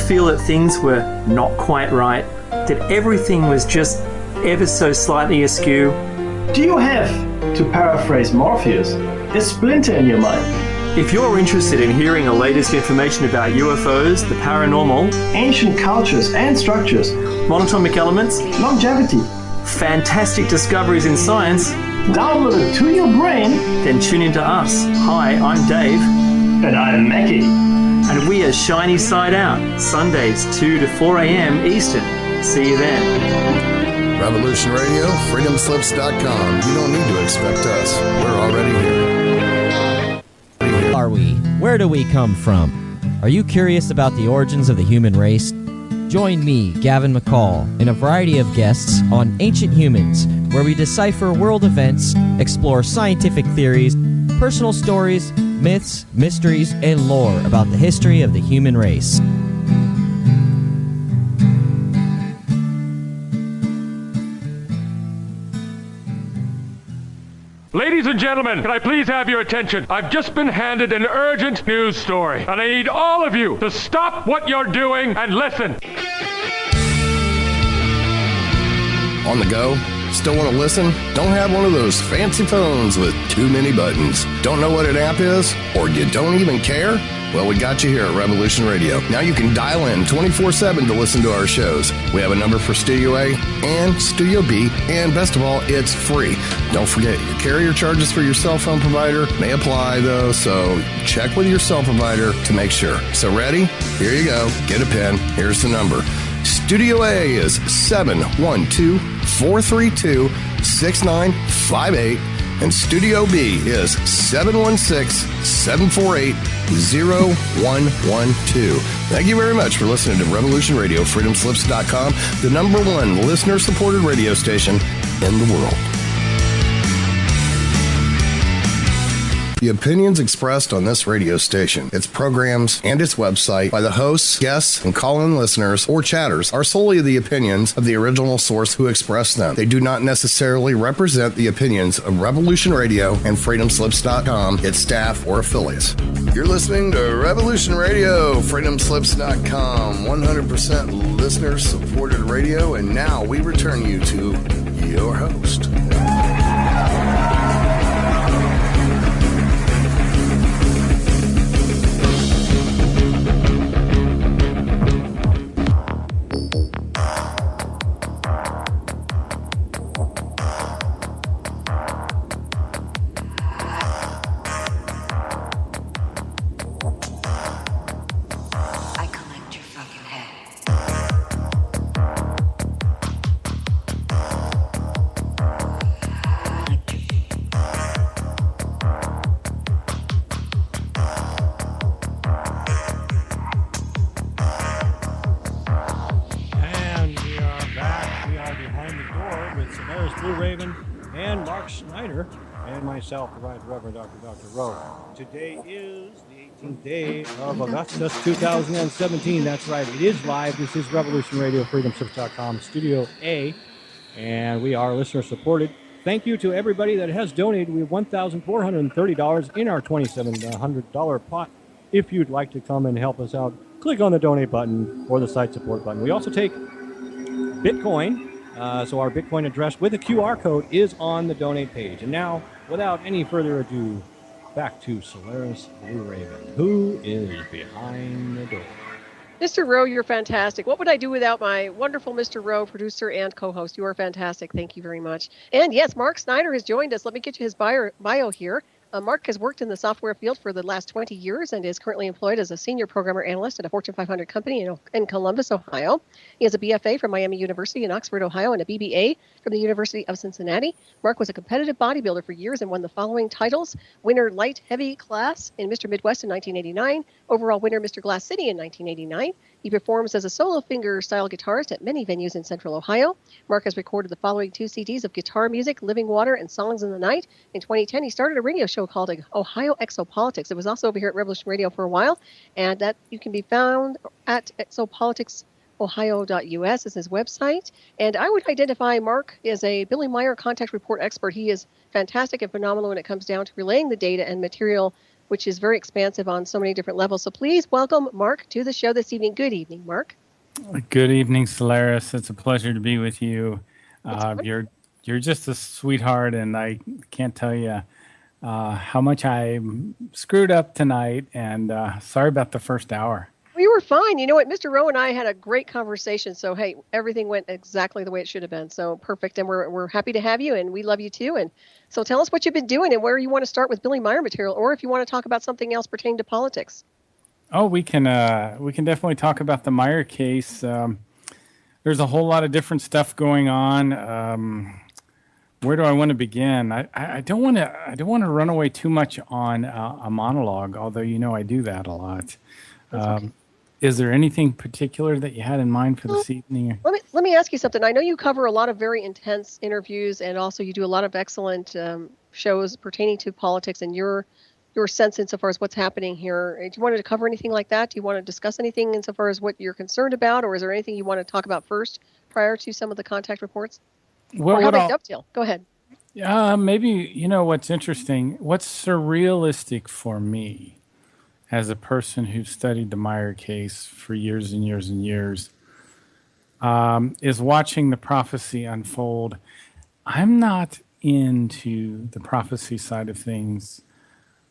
Speaker 12: feel that things were not quite right? That everything was just ever so slightly askew?
Speaker 13: Do you have, to paraphrase Morpheus, a splinter in your mind?
Speaker 12: If you're interested in hearing the latest information about UFOs, the paranormal,
Speaker 13: ancient cultures and structures,
Speaker 12: monatomic elements,
Speaker 13: longevity,
Speaker 12: fantastic discoveries in science,
Speaker 13: downloaded to your brain,
Speaker 12: then tune into us. Hi, I'm Dave.
Speaker 13: And I'm Mackie.
Speaker 12: And we are Shiny Side Out, Sundays 2 to 4 a.m. Eastern. See you then.
Speaker 3: Revolution Radio, freedomslips.com. You don't need to expect us. We're already here.
Speaker 14: Are we? Where do we come from? Are you curious about the origins of the human race? Join me, Gavin McCall, and a variety of guests on Ancient Humans, where we decipher world events, explore scientific theories, personal stories, myths, mysteries, and lore about the history of the human race.
Speaker 9: Ladies and gentlemen, can I please have your attention? I've just been handed an urgent news story, and I need all of you to stop what you're doing and listen.
Speaker 3: On the go? Still want to listen? Don't have one of those fancy phones with too many buttons? Don't know what an app is? Or you don't even care? Well, we got you here at Revolution Radio. Now you can dial in 24/7 to listen to our shows. We have a number for Studio A and Studio B, and best of all, it's free. Don't forget, your carrier charges for your cell phone provider may apply, though, so check with your cell provider to make sure. So ready? Here you go. Get a pen. Here's the number. Studio A is 712-432-6958. And Studio B is 716-748-0112. Thank you very much for listening to Revolution Radio, freedomslips.com, the #1 listener-supported radio station in the world. The opinions expressed on this radio station, its programs, and its website by the hosts, guests, and call-in listeners or chatters are solely the opinions of the original source who expressed them. They do not necessarily represent the opinions of Revolution Radio and freedomslips.com, its staff, or affiliates. You're listening to Revolution Radio, freedomslips.com, 100% listener-supported radio, and now we return you to your host.
Speaker 2: Myself, the Right Reverend Dr. Rowe. Today is the 18th day of Augustus 2017. That's right, it is live. This is Revolution Radio, freedomslips.com, Studio A, and we are listener supported. Thank you to everybody that has donated. We have $1,430 in our $2,700 pot. If you'd like to come and help us out, click on the donate button or the site support button. We also take Bitcoin, so our Bitcoin address with a QR code is on the donate page. And now, without any further ado, back to Solaris Blue Raven. Who is behind the door?
Speaker 1: Mr. Rowe, you're fantastic. What would I do without my wonderful Mr. Rowe, producer and co-host? You are fantastic. Thank you very much. And yes, Mark Snyder has joined us. Let me get you his bio here. Mark has worked in the software field for the last 20 years and is currently employed as a senior programmer analyst at a Fortune 500 company in Columbus, Ohio. He has a BFA from Miami University in Oxford, Ohio, and a BBA from the University of Cincinnati. Mark was a competitive bodybuilder for years and won the following titles: winner light heavy class in Mr. Midwest in 1989, overall winner Mr. Glass City in 1989. He performs as a solo finger-style guitarist at many venues in Central Ohio. Mark has recorded the following 2 CDs of guitar music, Living Water and Songs in the Night. In 2010, he started a radio show called Ohio Exopolitics. It was also over here at Revolution Radio for a while, and that you can be found at exopoliticsohio.us is his website. And I would identify Mark as a Billy Meier contact report expert. He is fantastic and phenomenal when it comes down to relaying the data and material which is very expansive on so many different levels. So please welcome Mark to the show this evening. Good evening, Mark.
Speaker 15: Good evening, Solaris. It's a pleasure to be with you. You're just a sweetheart, and I can't tell you how much I screwed up tonight, and sorry about the first hour.
Speaker 1: We were fine. You know what? Mr. Rowe and I had a great conversation. So, hey, everything went exactly the way it should have been. So perfect. And we're happy to have you, and we love you too. And so tell us what you've been doing and where you want to start with Billy Meier material, or if you want to talk about something else pertaining to politics.
Speaker 15: Oh, we can definitely talk about the Meier case. There's a whole lot of different stuff going on. Where do I want to begin? I don't want to run away too much on a monologue, although I do that a lot.
Speaker 1: Okay.
Speaker 15: Is there anything particular that you had in mind for this evening?
Speaker 1: Let me ask you something. I know you cover a lot of very intense interviews, and also you do a lot of excellent shows pertaining to politics and your sense insofar as what's happening here. Do you want to cover anything like that? Do you want to discuss anything insofar as what you're concerned about, or is there anything you want to talk about first prior to some of the contact reports?
Speaker 15: Well,
Speaker 1: or how they dovetail? Go ahead.
Speaker 15: Maybe, what's interesting, what's surrealistic for me as a person who studied the Meier case for years and years and years, is watching the prophecy unfold. I'm not into the prophecy side of things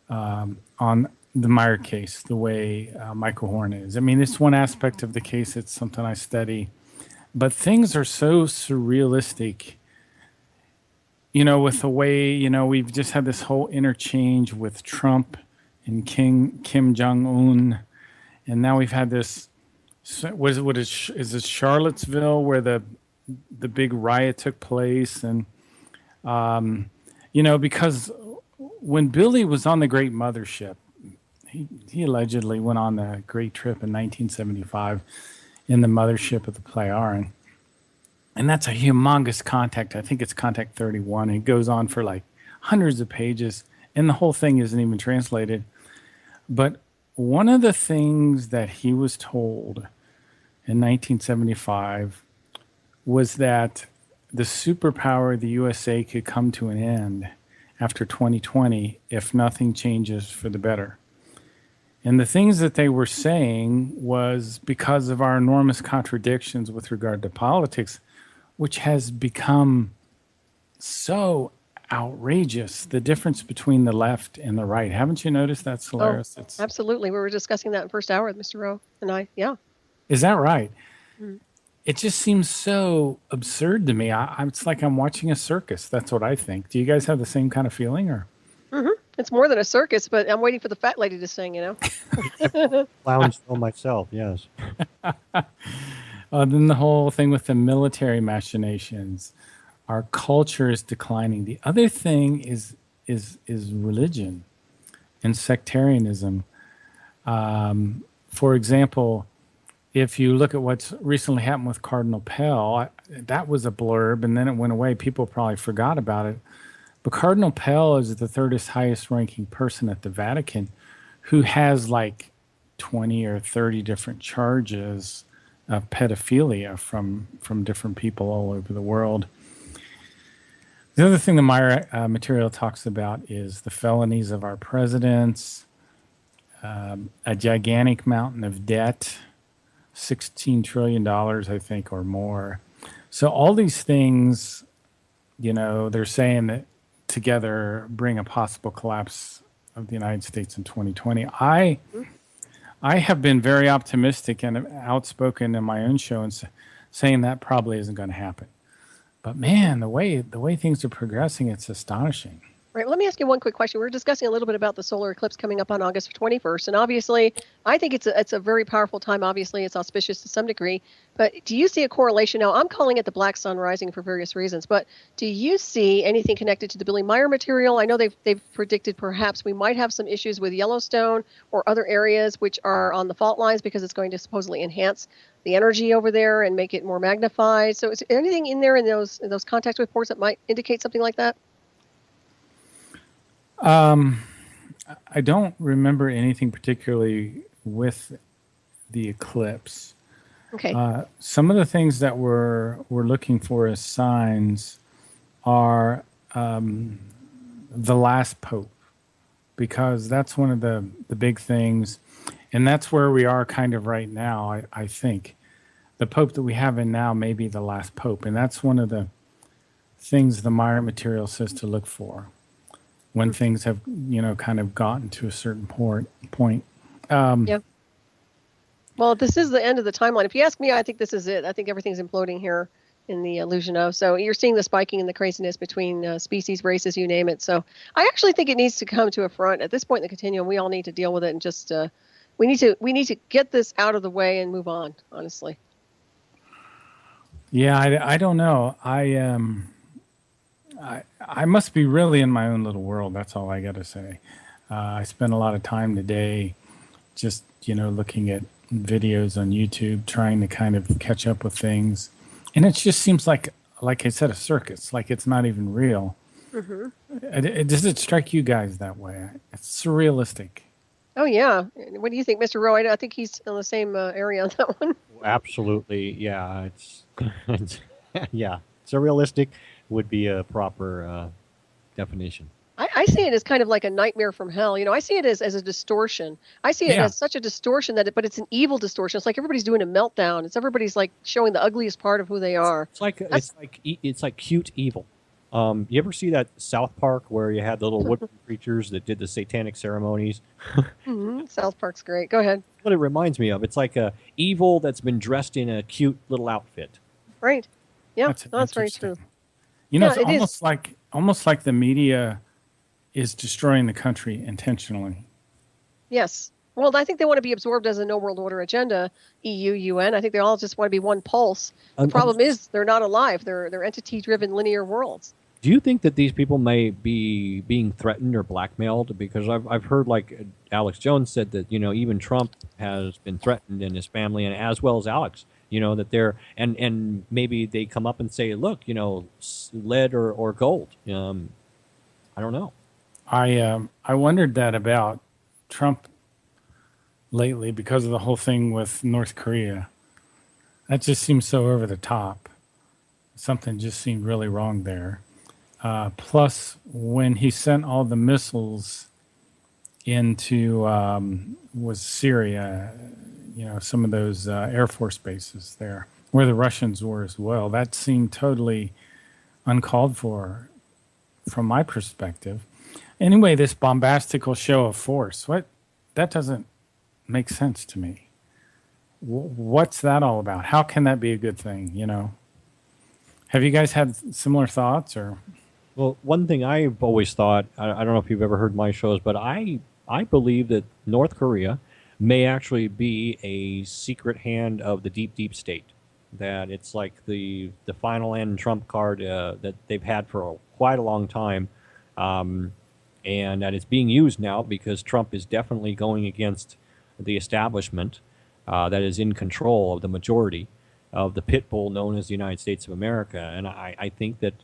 Speaker 15: on the Meier case the way Michael Horn is. I mean, it's one aspect of the case. It's something I study. But things are so surrealistic, with the way, we've just had this whole interchange with Trump and Kim Jong-un. And now we've had this, is this Charlottesville where the big riot took place? And, because when Billy was on the Great Mothership, he allegedly went on the Great Trip in 1975 in the mothership of the Pleiaren. And that's a humongous contact. I think it's contact 31. It goes on for like hundreds of pages, and the whole thing isn't even translated. But one of the things that he was told in 1975 was that the superpower of the USA could come to an end after 2020 if nothing changes for the better. And the things that they were saying was because of our enormous contradictions with regard to politics, which has become so outrageous, the difference between the left and the right. Haven't you noticed that, Solaris?
Speaker 1: Absolutely. We were discussing that in first hour with Mr. Rowe and I. Yeah.
Speaker 15: Is that right? Mm. It just seems so absurd to me. It's like I'm watching a circus. That's what I think. Do you guys have the same kind of feeling? Or?
Speaker 1: Mm-hmm. It's more than a circus, but I'm waiting for the fat lady to sing,
Speaker 16: Lounge film myself, yes.
Speaker 15: Then the whole thing with the military machinations. Our culture is declining. The other thing is religion and sectarianism. For example, if you look at what's recently happened with Cardinal Pell, that was a blurb, and then it went away. People probably forgot about it. But Cardinal Pell is the third highest ranking person at the Vatican who has like 20 or 30 different charges of pedophilia from different people all over the world. The other thing the Meier material talks about is the felonies of our presidents, a gigantic mountain of debt, $16 trillion, I think, or more. So all these things, they're saying that together bring a possible collapse of the United States in 2020. I have been very optimistic and outspoken in my own show and saying that probably isn't going to happen. But man, the way things are progressing, it's astonishing.
Speaker 1: Right. Let me ask you one quick question. We were discussing a little bit about the solar eclipse coming up on August 21st, and obviously, I think it's a very powerful time. Obviously, it's auspicious to some degree. But do you see a correlation? Now, I'm calling it the Black Sun Rising for various reasons. But do you see anything connected to the Billy Meier material? I know they've predicted perhaps we might have some issues with Yellowstone or other areas which are on the fault lines because it's going to supposedly enhance the energy over there and make it more magnified. So, is there anything in there in those contact reports that might indicate something like that?
Speaker 15: I don't remember anything particularly with the eclipse.
Speaker 1: Okay.
Speaker 15: Some of the things that we're looking for as signs are the last pope because that's one of the big things. And that's where we are kind of right now, I think. The Pope that we have in now may be the last Pope. And that's one of the things the Meier material says to look for when things have, kind of gotten to a certain point.
Speaker 1: Yeah. Well, this is the end of the timeline. If you ask me, I think this is it. I think everything's imploding here in the illusion of. So you're seeing the spiking and the craziness between species, races, you name it. So I actually think it needs to come to a front at this point in the continuum. We all need to deal with it and just we need to get this out of the way and move on. Honestly.
Speaker 15: Yeah, I don't know. I must be really in my own little world. That's all I got to say. I spent a lot of time today just, looking at videos on YouTube, trying to kind of catch up with things. And it just seems like I said, a circus, like it's not even real. Mm-hmm. Does it strike you guys that way? It's surrealistic.
Speaker 1: Oh, yeah. What do you think, Mr. Rowe? I think he's in the same area on that one.
Speaker 2: Absolutely. Yeah. Yeah. Surrealistic would be a proper definition.
Speaker 1: I see it as kind of like a nightmare from hell. I see it as a distortion. I see it as such a distortion but it's an evil distortion. It's like everybody's doing a meltdown. It's everybody's like showing the ugliest part of who they are.
Speaker 2: It's like cute evil. You ever see that South Park where you had the little wood creatures that did the satanic ceremonies?
Speaker 1: Mm-hmm. South Park's great. Go ahead.
Speaker 2: What it reminds me of. It's like a evil that's been dressed in a cute little outfit.
Speaker 1: Right. Yeah, that's very true.
Speaker 15: It's almost like the media is destroying the country intentionally.
Speaker 1: Yes. Well, I think they want to be absorbed as a no world order agenda, EU, UN. I think they all just want to be one pulse. The problem is they're not alive. They're entity-driven linear worlds.
Speaker 2: Do you think that these people may be being threatened or blackmailed? Because I've heard, like Alex Jones said, that even Trump has been threatened and his family, and as well as Alex. That they're and maybe they come up and say, look, lead or gold. I don't know.
Speaker 15: I wondered that about Trump lately because of the whole thing with North Korea. That just seems so over the top. Something just seemed really wrong there. Plus, when he sent all the missiles into was Syria, some of those Air Force bases there, where the Russians were as well, that seemed totally uncalled for from my perspective. Anyway, this bombastical show of force, that doesn't make sense to me. What's that all about? How can that be a good thing, Have you guys had similar thoughts? Or?
Speaker 2: Well, one thing I've always thought, I don't know if you've ever heard my shows, but I believe that North Korea may actually be a secret hand of the deep, deep state. That it's like the final end trump card that they've had for quite a long time. And that it's being used now because Trump is definitely going against the establishment that is in control of the majority of the pit bull known as the United States of America. And I think that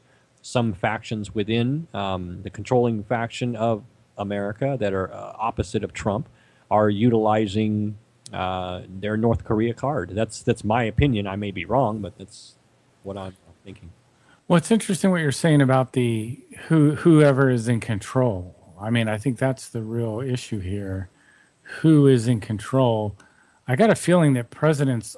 Speaker 2: some factions within the controlling faction of America that are opposite of Trump are utilizing their North Korea card. That's my opinion. I may be wrong, but that's what I'm thinking.
Speaker 15: Well, it's interesting what you're saying about the whoever is in control. I mean, I think that's the real issue here. Who is in control? I got a feeling that presidents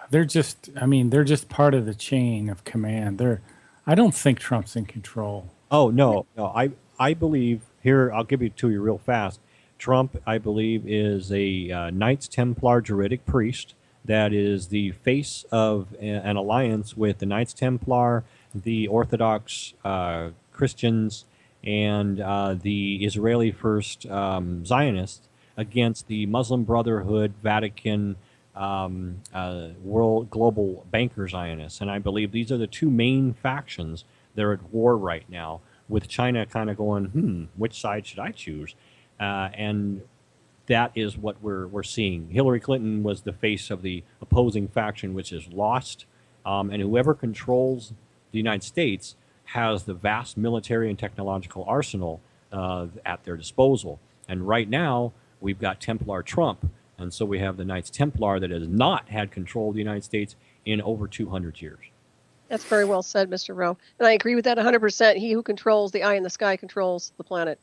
Speaker 15: they're just part of the chain of command. I don't think Trump's in control.
Speaker 2: Oh, no. I believe, here, I'll give it to you real fast. Trump, I believe, is a Knights Templar Druidic priest that is the face of an alliance with the Knights Templar, the Orthodox Christians, and the Israeli First Zionists against the Muslim Brotherhood, Vatican, world global banker Zionists. And I believe these are the two main factions that are at war right now, with China kind of going, which side should I choose? And that is what we're seeing. Hillary Clinton was the face of the opposing faction, which is lost. And whoever controls the United States has the vast military and technological arsenal at their disposal. And right now, we've got Templar Trump. And so we have the Knights Templar that has not had control of the United States in over 200 years.
Speaker 1: That's very well said, Mr. Rowe. And I agree with that 100%. He who controls the eye in the sky controls the planet,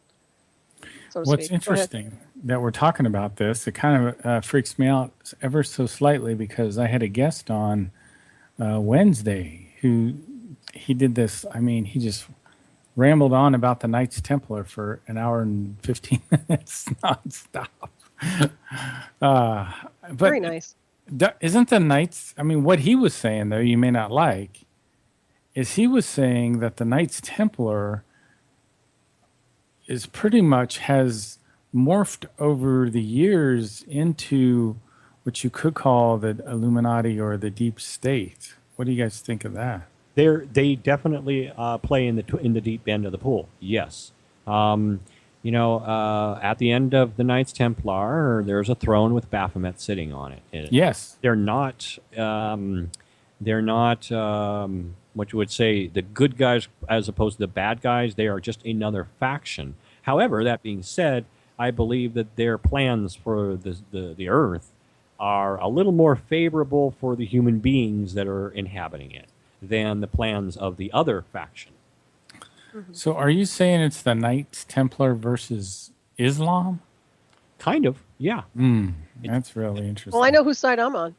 Speaker 1: so to
Speaker 15: What's
Speaker 1: speak.
Speaker 15: interesting that we're talking about this, it kind of freaks me out ever so slightly because I had a guest on Wednesday who he did this. I mean, he just rambled on about the Knights Templar for an hour and 15 minutes nonstop. But
Speaker 1: Very nice.
Speaker 15: Isn't the Knights, I mean, what he was saying, though, you may not like, is he was saying that the Knights Templar is pretty much has morphed over the years into what you could call the Illuminati or the deep state. What do you guys think of that?
Speaker 2: They definitely play in the deep end of the pool. Yes. At the end of the Knights Templar, there's a throne with Baphomet sitting on it.
Speaker 15: Yes.
Speaker 2: They're not what you would say the good guys as opposed to the bad guys. They are just another faction. However, that being said, I believe that their plans for the Earth are a little more favorable for the human beings that are inhabiting it than the plans of the other faction.
Speaker 15: So are you saying it's the Knights Templar versus Islam?
Speaker 2: Kind of, yeah.
Speaker 15: That's really interesting.
Speaker 1: Well, I know whose side I'm on.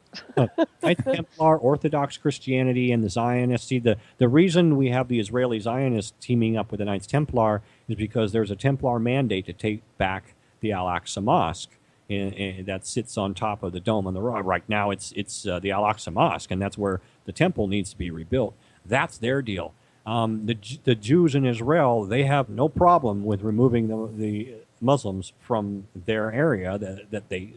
Speaker 2: Knights Templar, Orthodox Christianity, and the Zionists. See, the reason we have the Israeli Zionists teaming up with the Knights Templar is because there's a Templar mandate to take back the Al-Aqsa Mosque that sits on top of the Dome on the Rock. Right now, it's the Al-Aqsa Mosque, and that's where the temple needs to be rebuilt. That's their deal. The Jews in Israel, they have no problem with removing the Muslims from their area.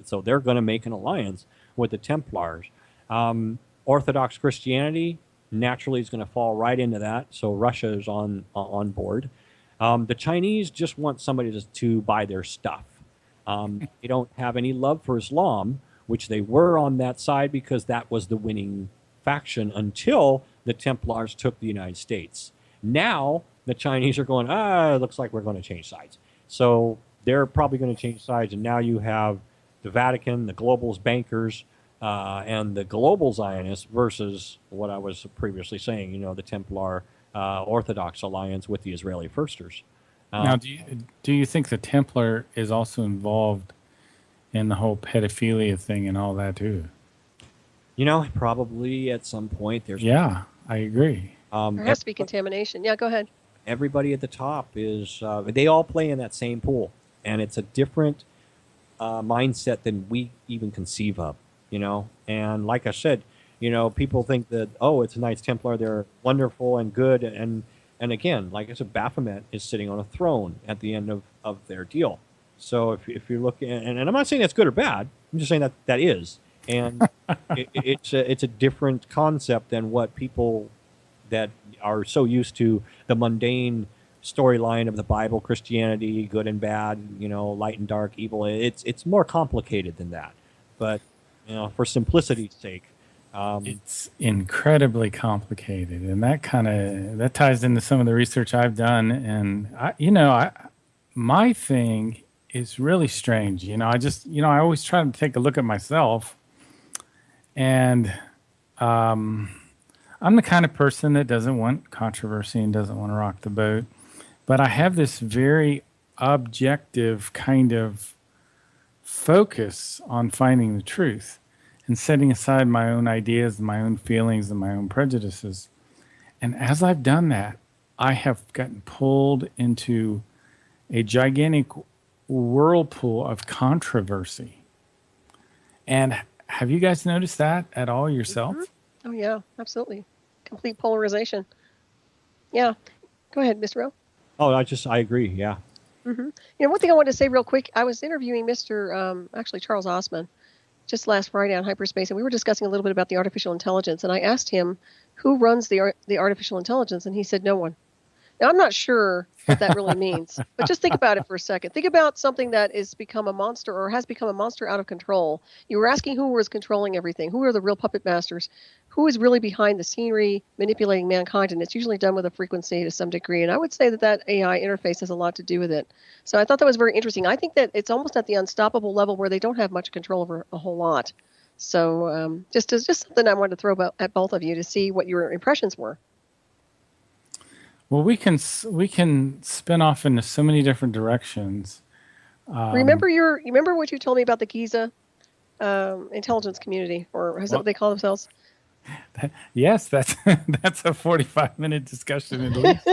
Speaker 2: So they're going to make an alliance with the Templars. Orthodox Christianity naturally is going to fall right into that. So Russia is on board. The Chinese just want somebody to buy their stuff. They don't have any love for Islam, which they were on that side because that was the winning faction until the Templars took the United States. Now the Chinese are going, it looks like we're going to change sides. So they're probably going to change sides, and now you have the Vatican, the globals bankers, and the global Zionists versus what I was previously saying, the Templar Orthodox alliance with the Israeli firsters.
Speaker 15: Now, do you think the Templar is also involved in the whole pedophilia thing and all that too?
Speaker 2: Probably at some point there's...
Speaker 15: Yeah, I agree.
Speaker 1: There has to be contamination. Yeah, go ahead.
Speaker 2: Everybody at the top is... they all play in that same pool, and it's a different mindset than we even conceive of, And like I said, people think that, it's a Knights Templar, they're wonderful and good, and again, like I said, Baphomet is sitting on a throne at the end of their deal. So if you look, and I'm not saying that's good or bad, I'm just saying that is. And it's a different concept than what people that are so used to the mundane storyline of the Bible, Christianity, good and bad, light and dark, evil. It's more complicated than that. But for simplicity's sake,
Speaker 15: it's incredibly complicated, and that ties into some of the research I've done. And my thing is really strange. I always try to take a look at myself. And I'm the kind of person that doesn't want controversy and doesn't want to rock the boat. But I have this very objective kind of focus on finding the truth and setting aside my own ideas and my own feelings and my own prejudices. And as I've done that, I have gotten pulled into a gigantic whirlpool of controversy. And have you guys noticed that at all yourself?
Speaker 1: Mm-hmm. Oh, yeah, absolutely. Complete polarization. Yeah. Go ahead, Mr. Rowe.
Speaker 2: Oh, I agree, yeah.
Speaker 1: Mm-hmm. One thing I wanted to say real quick, I was interviewing Mr. Charles Osman just last Friday on Hyperspace, and we were discussing a little bit about the artificial intelligence, and I asked him who runs the artificial intelligence, and he said no one. Now, I'm not sure what that really means, but just think about it for a second. Think about something that is become a monster or has become a monster out of control. You were asking who was controlling everything. Who are the real puppet masters? Who is really behind the scenery manipulating mankind? And it's usually done with a frequency to some degree. And I would say that AI interface has a lot to do with it. So I thought that was very interesting. I think that it's almost at the unstoppable level where they don't have much control over a whole lot. So just something I wanted to throw at both of you to see what your impressions were.
Speaker 15: Well, we can spin off into so many different directions.
Speaker 1: Remember what you told me about the Giza intelligence community, or is that what they call themselves?
Speaker 15: Yes, that's a 45-minute discussion at least.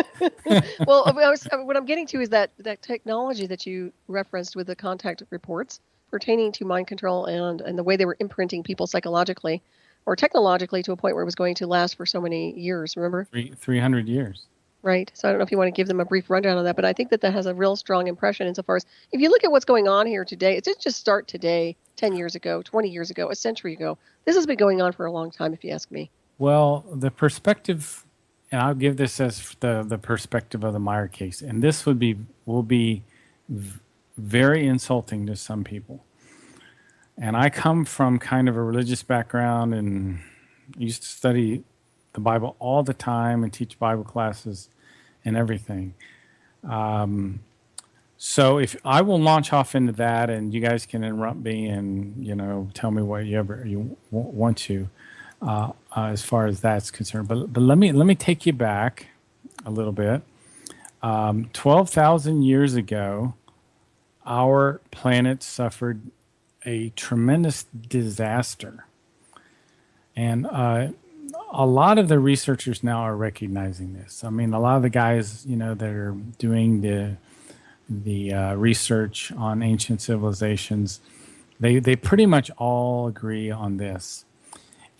Speaker 1: Well, what I'm getting to is that technology that you referenced with the contact reports pertaining to mind control and the way they were imprinting people psychologically or technologically to a point where it was going to last for so many years. Remember?
Speaker 15: 300 years.
Speaker 1: Right. So I don't know if you want to give them a brief rundown on that, but I think that has a real strong impression insofar as if you look at what's going on here today, it didn't just start today, 10 years ago, 20 years ago, a century ago. This has been going on for a long time, if you ask me.
Speaker 15: Well, the perspective, and I'll give this as the perspective of the Meier case, and this will be very insulting to some people. And I come from kind of a religious background and used to study the Bible all the time and teach Bible classes and everything. So if I will launch off into that, and you guys can interrupt me and tell me what you want to, as far as that's concerned. But let me take you back a little bit. 12,000 years ago, our planet suffered a tremendous disaster, and a lot of the researchers now are recognizing this. I mean, a lot of the guys, that are doing the research on ancient civilizations, they pretty much all agree on this.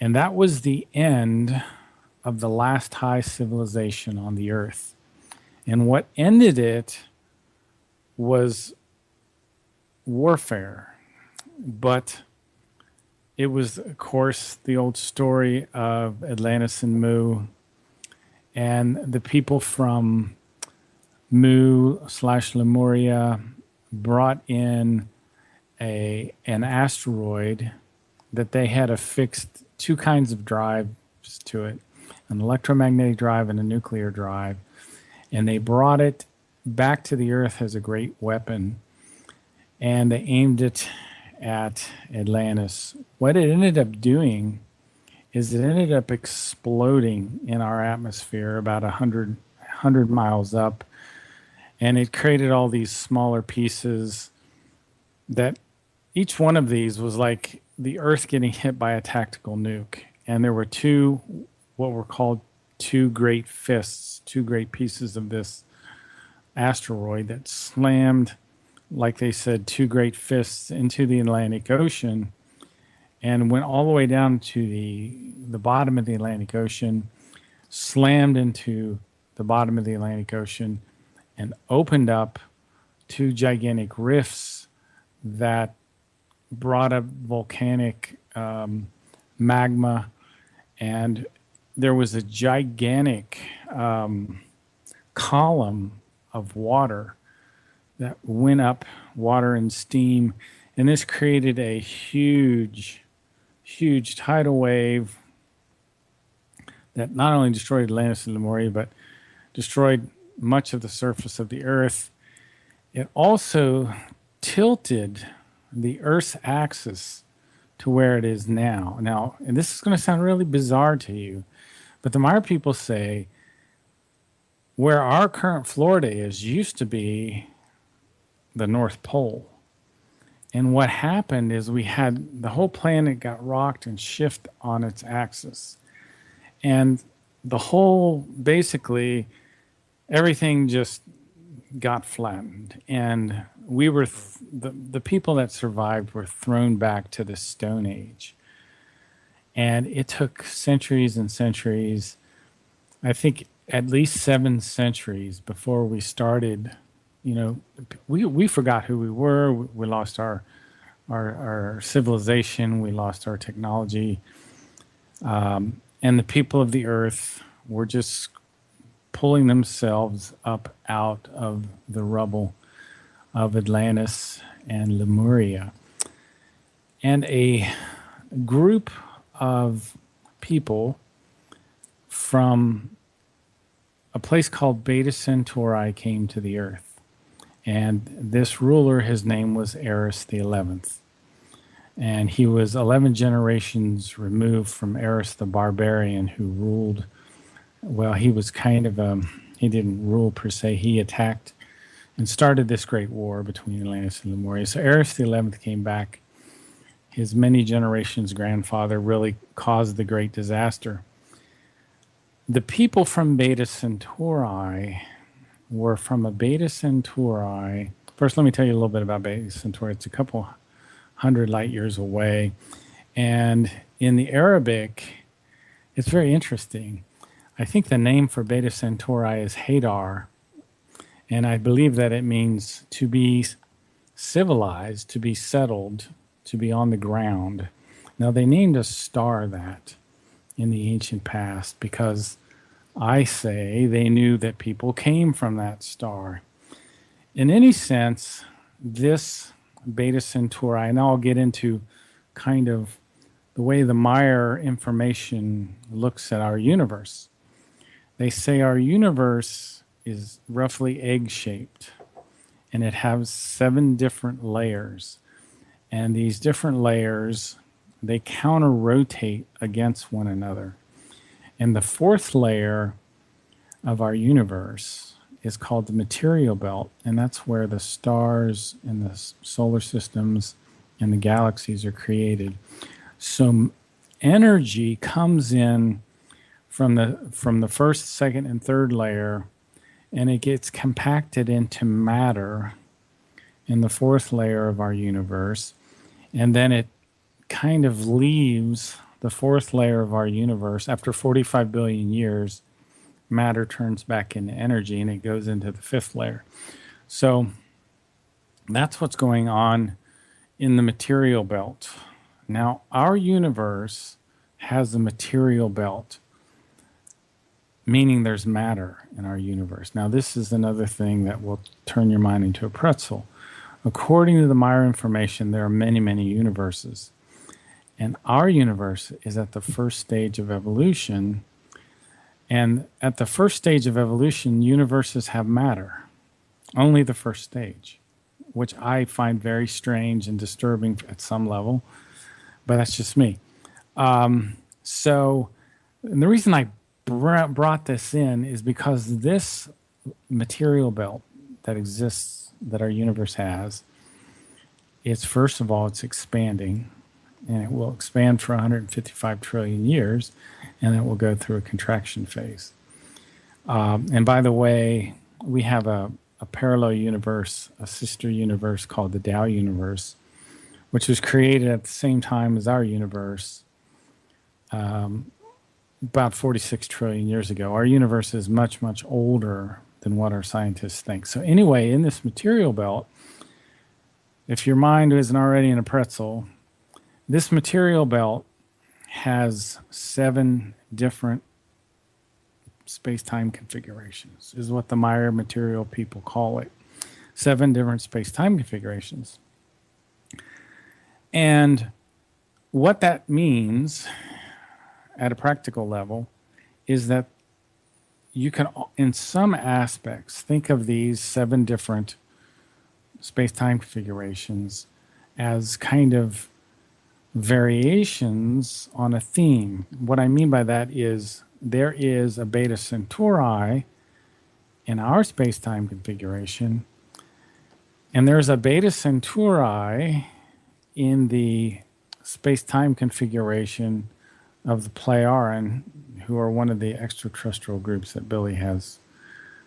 Speaker 15: And that was the end of the last high civilization on the earth. And what ended it was warfare. But it was, of course, the old story of Atlantis and Mu, and the people from Mu/Lemuria brought in an asteroid that they had affixed two kinds of drives to it, an electromagnetic drive and a nuclear drive, and they brought it back to the Earth as a great weapon, and they aimed it at Atlantis. What it ended up doing is it ended up exploding in our atmosphere about 100 miles up, and it created all these smaller pieces that each one of these was like the Earth getting hit by a tactical nuke. And there were what were called two great fists, two great pieces of this asteroid that slammed, like they said, two great fists into the Atlantic Ocean and went all the way down to the bottom of the Atlantic Ocean, slammed into the bottom of the Atlantic Ocean, and opened up two gigantic rifts that brought up volcanic magma, and there was a gigantic column of water that went up, water and steam, and this created a huge tidal wave that not only destroyed Atlantis and Lemuria, but destroyed much of the surface of the Earth. It also tilted the Earth's axis to where it is now. Now, and this is going to sound really bizarre to you, but the Meier people say where our current Florida is used to be the North Pole. And what happened is we had the whole planet got rocked and shifted on its axis. And the whole, basically, everything just got flattened. And we were, the people that survived were thrown back to the Stone Age. And it took centuries and centuries, I think at least 7 centuries before we started. We forgot who we were. We lost our civilization. We lost our technology. And the people of the earth were just pulling themselves up out of the rubble of Atlantis and Lemuria. And a group of people from a place called Beta Centauri came to the earth. And this ruler, his name was Eris the 11th. And he was 11 generations removed from Eris the barbarian, who ruled. Well, he was kind of he didn't rule per se. He attacked and started this great war between Atlantis and Lemuria. So Eris the 11th came back. His many generations grandfather really caused the great disaster. The people from Beta Centauri were from a Beta Centauri. First, let me tell you a little bit about Beta Centauri. It's a couple hundred light years away. And in the Arabic, it's very interesting. I think the name for Beta Centauri is Hadar. And I believe that it means to be civilized, to be settled, to be on the ground. Now, they named a star that in the ancient past because I say they knew that people came from that star. In any sense, this Beta Centauri, and I'll get into kind of the way the Meier information looks at our universe. They say our universe is roughly egg-shaped, and it has 7 different layers. And these different layers, they counter-rotate against one another. And the 4th layer of our universe is called the material belt, and that's where the stars and the solar systems and the galaxies are created. So energy comes in from the 1st, 2nd, and 3rd layer, and it gets compacted into matter in the 4th layer of our universe, and then it kind of leaves the 4th layer of our universe. After 45 billion years, matter turns back into energy, and it goes into the 5th layer. So that's what's going on in the material belt. Now, our universe has a material belt, meaning there's matter in our universe. Now, this is another thing that will turn your mind into a pretzel. According to the Meier information, there are many, many universes. And our universe is at the first stage of evolution. And at the first stage of evolution, universes have matter. Only the first stage, which I find very strange and disturbing at some level. But that's just me. And the reason I brought this in is because this material belt that exists, that our universe has, it's first of all, it's expanding, and it will expand for 155 trillion years, and it will go through a contraction phase. And by the way, we have a parallel universe, a sister universe called the Tao universe, which was created at the same time as our universe, about 46 trillion years ago. Our universe is much, much older than what our scientists think. So anyway, in this material belt, if your mind isn't already in a pretzel, this material belt has 7 different space-time configurations, is what the Meier material people call it. 7 different space-time configurations. And what that means at a practical level is that you can, in some aspects, think of these 7 different space-time configurations as kind of variations on a theme. What I mean by that is there is a Beta Centauri in our space-time configuration, and there's a Beta Centauri in the space-time configuration of the Plejaren, who are one of the extraterrestrial groups that Billy has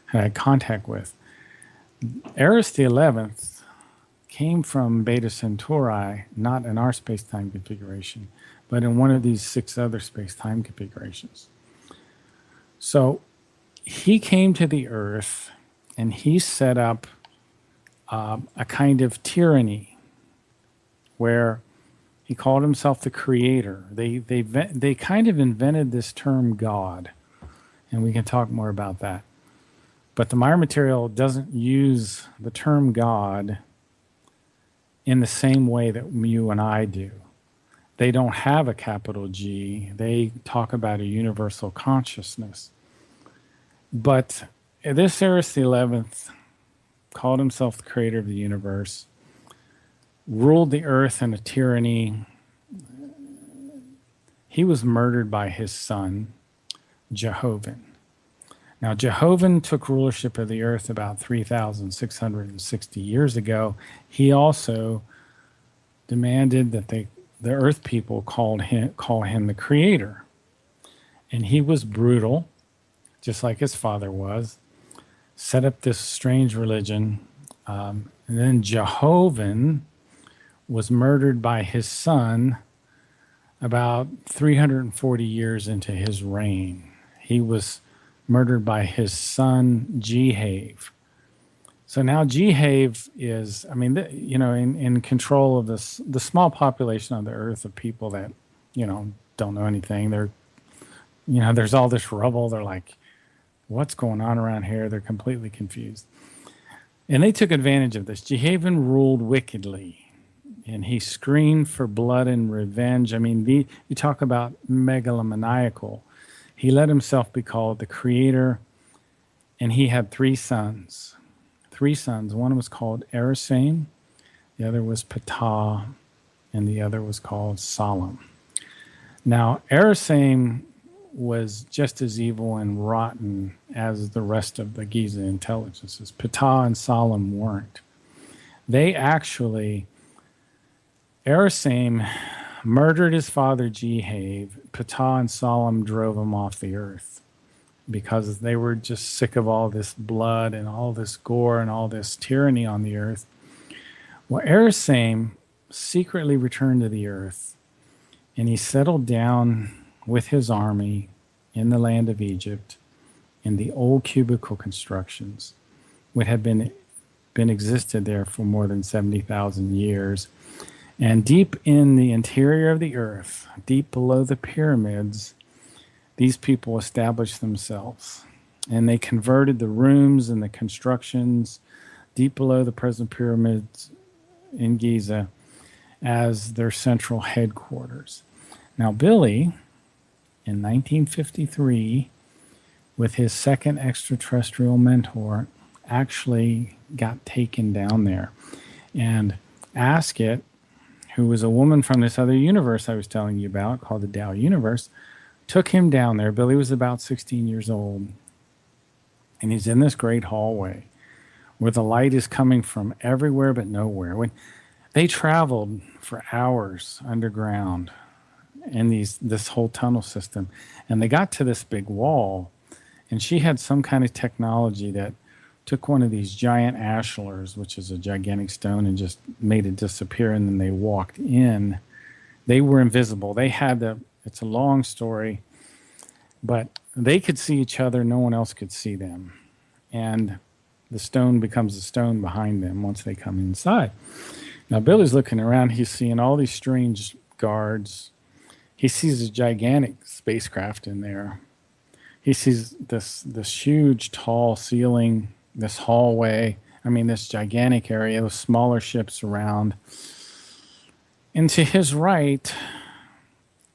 Speaker 15: had contact with. Eris the 11th came from Beta Centauri, not in our space-time configuration, but in one of these 6 other space-time configurations. So he came to the Earth, and he set up a kind of tyranny where he called himself the creator. They kind of invented this term God, and we can talk more about that. But the Meier material doesn't use the term God in the same way that you and I do. They don't have a capital G. They talk about a universal consciousness. But this Eris the 11th called himself the creator of the universe. ruled the earth in a tyranny. He was murdered by his son, Jehovah. Now, Jehovah took rulership of the earth about 3,660 years ago. He also demanded that the earth people call him the creator. And he was brutal, just like his father was, set up this strange religion. And then Jehovah was murdered by his son about 340 years into his reign. He was murdered by his son, Jehav. So now Jehav is, in control of the small population on the earth of people that, don't know anything. They're, there's all this rubble. They're like, what's going on around here? They're completely confused. And they took advantage of this. Jehovah ruled wickedly, and he screamed for blood and revenge. You talk about megalomaniacal. He let himself be called the creator, and he had three sons. One was called Erasame, the other was Ptah, and the other was called Solemn. Now, Erasame was just as evil and rotten as the rest of the Giza intelligences. Ptah and Solemn weren't. They actually, Erasame murdered his father Jehav. Ptah and Solemn drove him off the earth because they were just sick of all this blood and all this gore and all this tyranny on the earth. Well, Erasame secretly returned to the earth, and he settled down with his army in the land of Egypt in the old cubicle constructions, which had been existed there for more than 70,000 years. And deep in the interior of the earth, deep below the pyramids, these people established themselves. And they converted the rooms and the constructions deep below the present pyramids in Giza as their central headquarters. Now, Billy, in 1953, with his second extraterrestrial mentor, actually got taken down there. And Asket, who was a woman from this other universe I was telling you about, called the Dow Universe, took him down there. Billy was about 16 years old. And he's in this great hallway where the light is coming from everywhere but nowhere. When they traveled for hours underground in this whole tunnel system, and they got to this big wall, and she had some kind of technology that took one of these giant ashlars, which is a gigantic stone, and just made it disappear, and then they walked in. They were invisible. They had it's a long story, but they could see each other. No one else could see them. And the stone becomes a stone behind them once they come inside. Now, Billy's looking around. He's seeing all these strange guards. He sees a gigantic spacecraft in there. He sees this huge, tall ceiling, this hallway. This gigantic area with smaller ships around. And to his right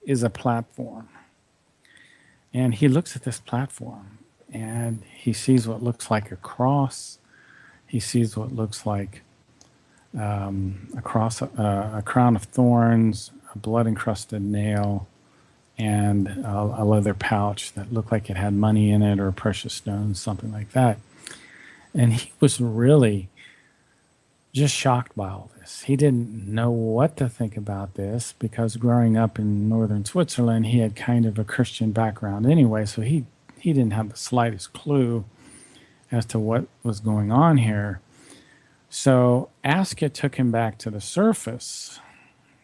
Speaker 15: is a platform. And he looks at this platform, and he sees what looks like a cross. He sees what looks like a crown of thorns, a blood-encrusted nail, and a leather pouch that looked like it had money in it or precious stones, something like that. And he was really just shocked by all this. He didn't know what to think about this because growing up in northern Switzerland, he had kind of a Christian background anyway, so he didn't have the slightest clue as to what was going on here. So Asket took him back to the surface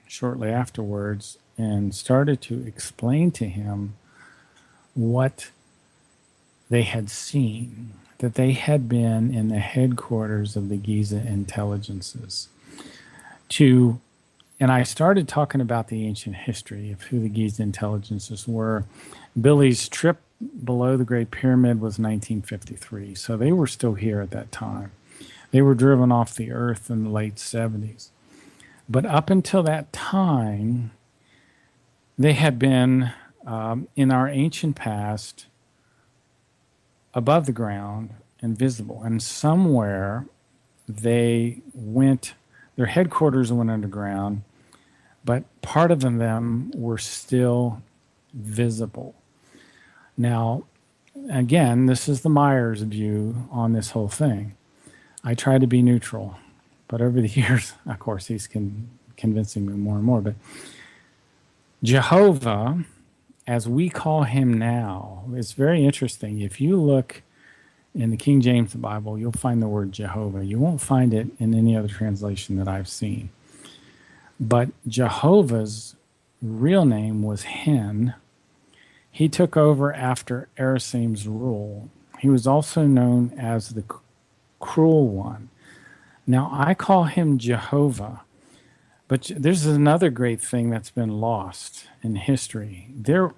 Speaker 15: shortly afterwards and started to explain to him what they had seen, that they had been in the headquarters of the Giza intelligences. And I started talking about the ancient history of who the Giza intelligences were. Billy's trip below the Great Pyramid was 1953, so they were still here at that time. They were driven off the earth in the late 70s. But up until that time, they had been, in our ancient past, above the ground, invisible. And somewhere they went Their headquarters went underground, but part of them were still visible. Now, again, this is the Meier's view on this whole thing. I try to be neutral, but over the years, of course, he's convincing me more and more. But Jehovah, as we call him now, is very interesting. If you look in the King James Bible, you'll find the word Jehovah. You won't find it in any other translation that I've seen. But Jehovah's real name was Hen. He took over after Erasim's rule. He was also known as the Cruel One. Now, I call him Jehovah, but there's another great thing that's been lost in history. There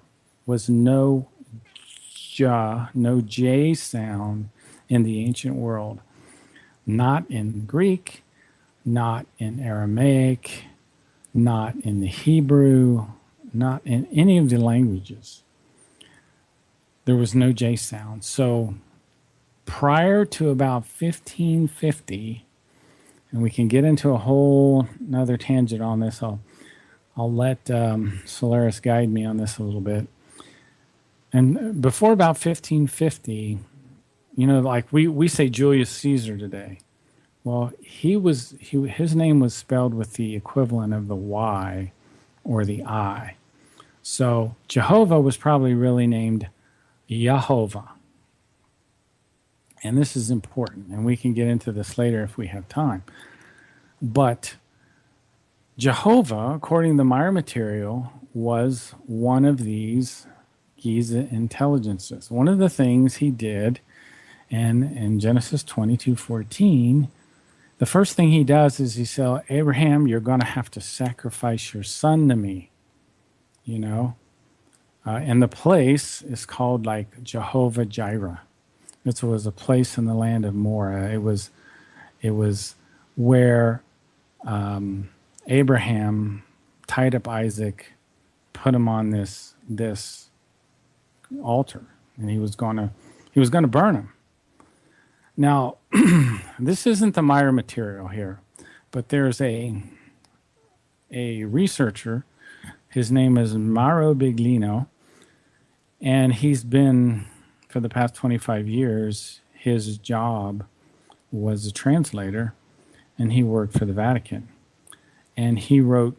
Speaker 15: was no J sound in the ancient world. Not in Greek, not in Aramaic, not in the Hebrew, not in any of the languages. There was no J sound. So prior to about 1550, and we can get into a whole another tangent on this. I'll let Solaris guide me on this a little bit. And before about 1550, like we say Julius Caesar today. Well, his name was spelled with the equivalent of the Y or the I. So Jehovah was probably really named Yehovah. And this is important, and we can get into this later if we have time. But Jehovah, according to the Meier material, was one of these Giza intelligences. One of the things he did, and in Genesis 22:14, the first thing he does is he said, Abraham, you're going to have to sacrifice your son to me. And the place is called like Jehovah Jireh. It was a place in the land of Morah. It was where Abraham tied up Isaac, put him on this altar, and he was going to burn him. Now, this isn't the Meier material here, but there's a researcher. His name is Mauro Biglino, and he's been, for the past 25 years, his job was a translator, and he worked for the Vatican. And he wrote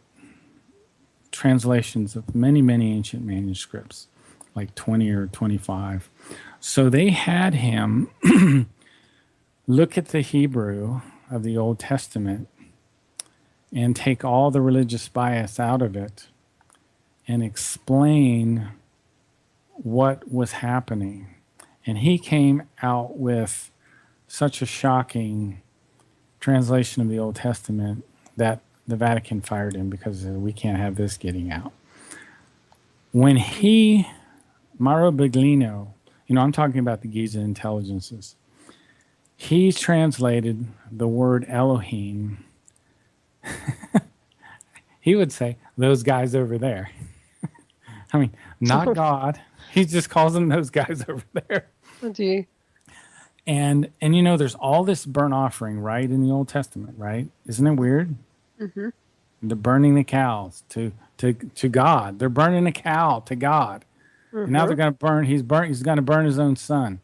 Speaker 15: translations of many, many ancient manuscripts, like 20 or 25. So they had him look at the Hebrew of the Old Testament and take all the religious bias out of it and explain what was happening. And he came out with such a shocking translation of the Old Testament that the Vatican fired him because we can't have this getting out. When Mauro Biglino, I'm talking about the Giza intelligences, he translated the word Elohim. He would say, those guys over there. I mean, not God. He just calls them those guys over there.
Speaker 1: Indeed.
Speaker 15: And there's all this burnt offering, right, in the Old Testament, right? Isn't it weird?
Speaker 1: Mm-hmm.
Speaker 15: They're burning the cows to God. They're burning a cow to God. Mm-hmm. And now they're going to burn. He's going to burn his own son.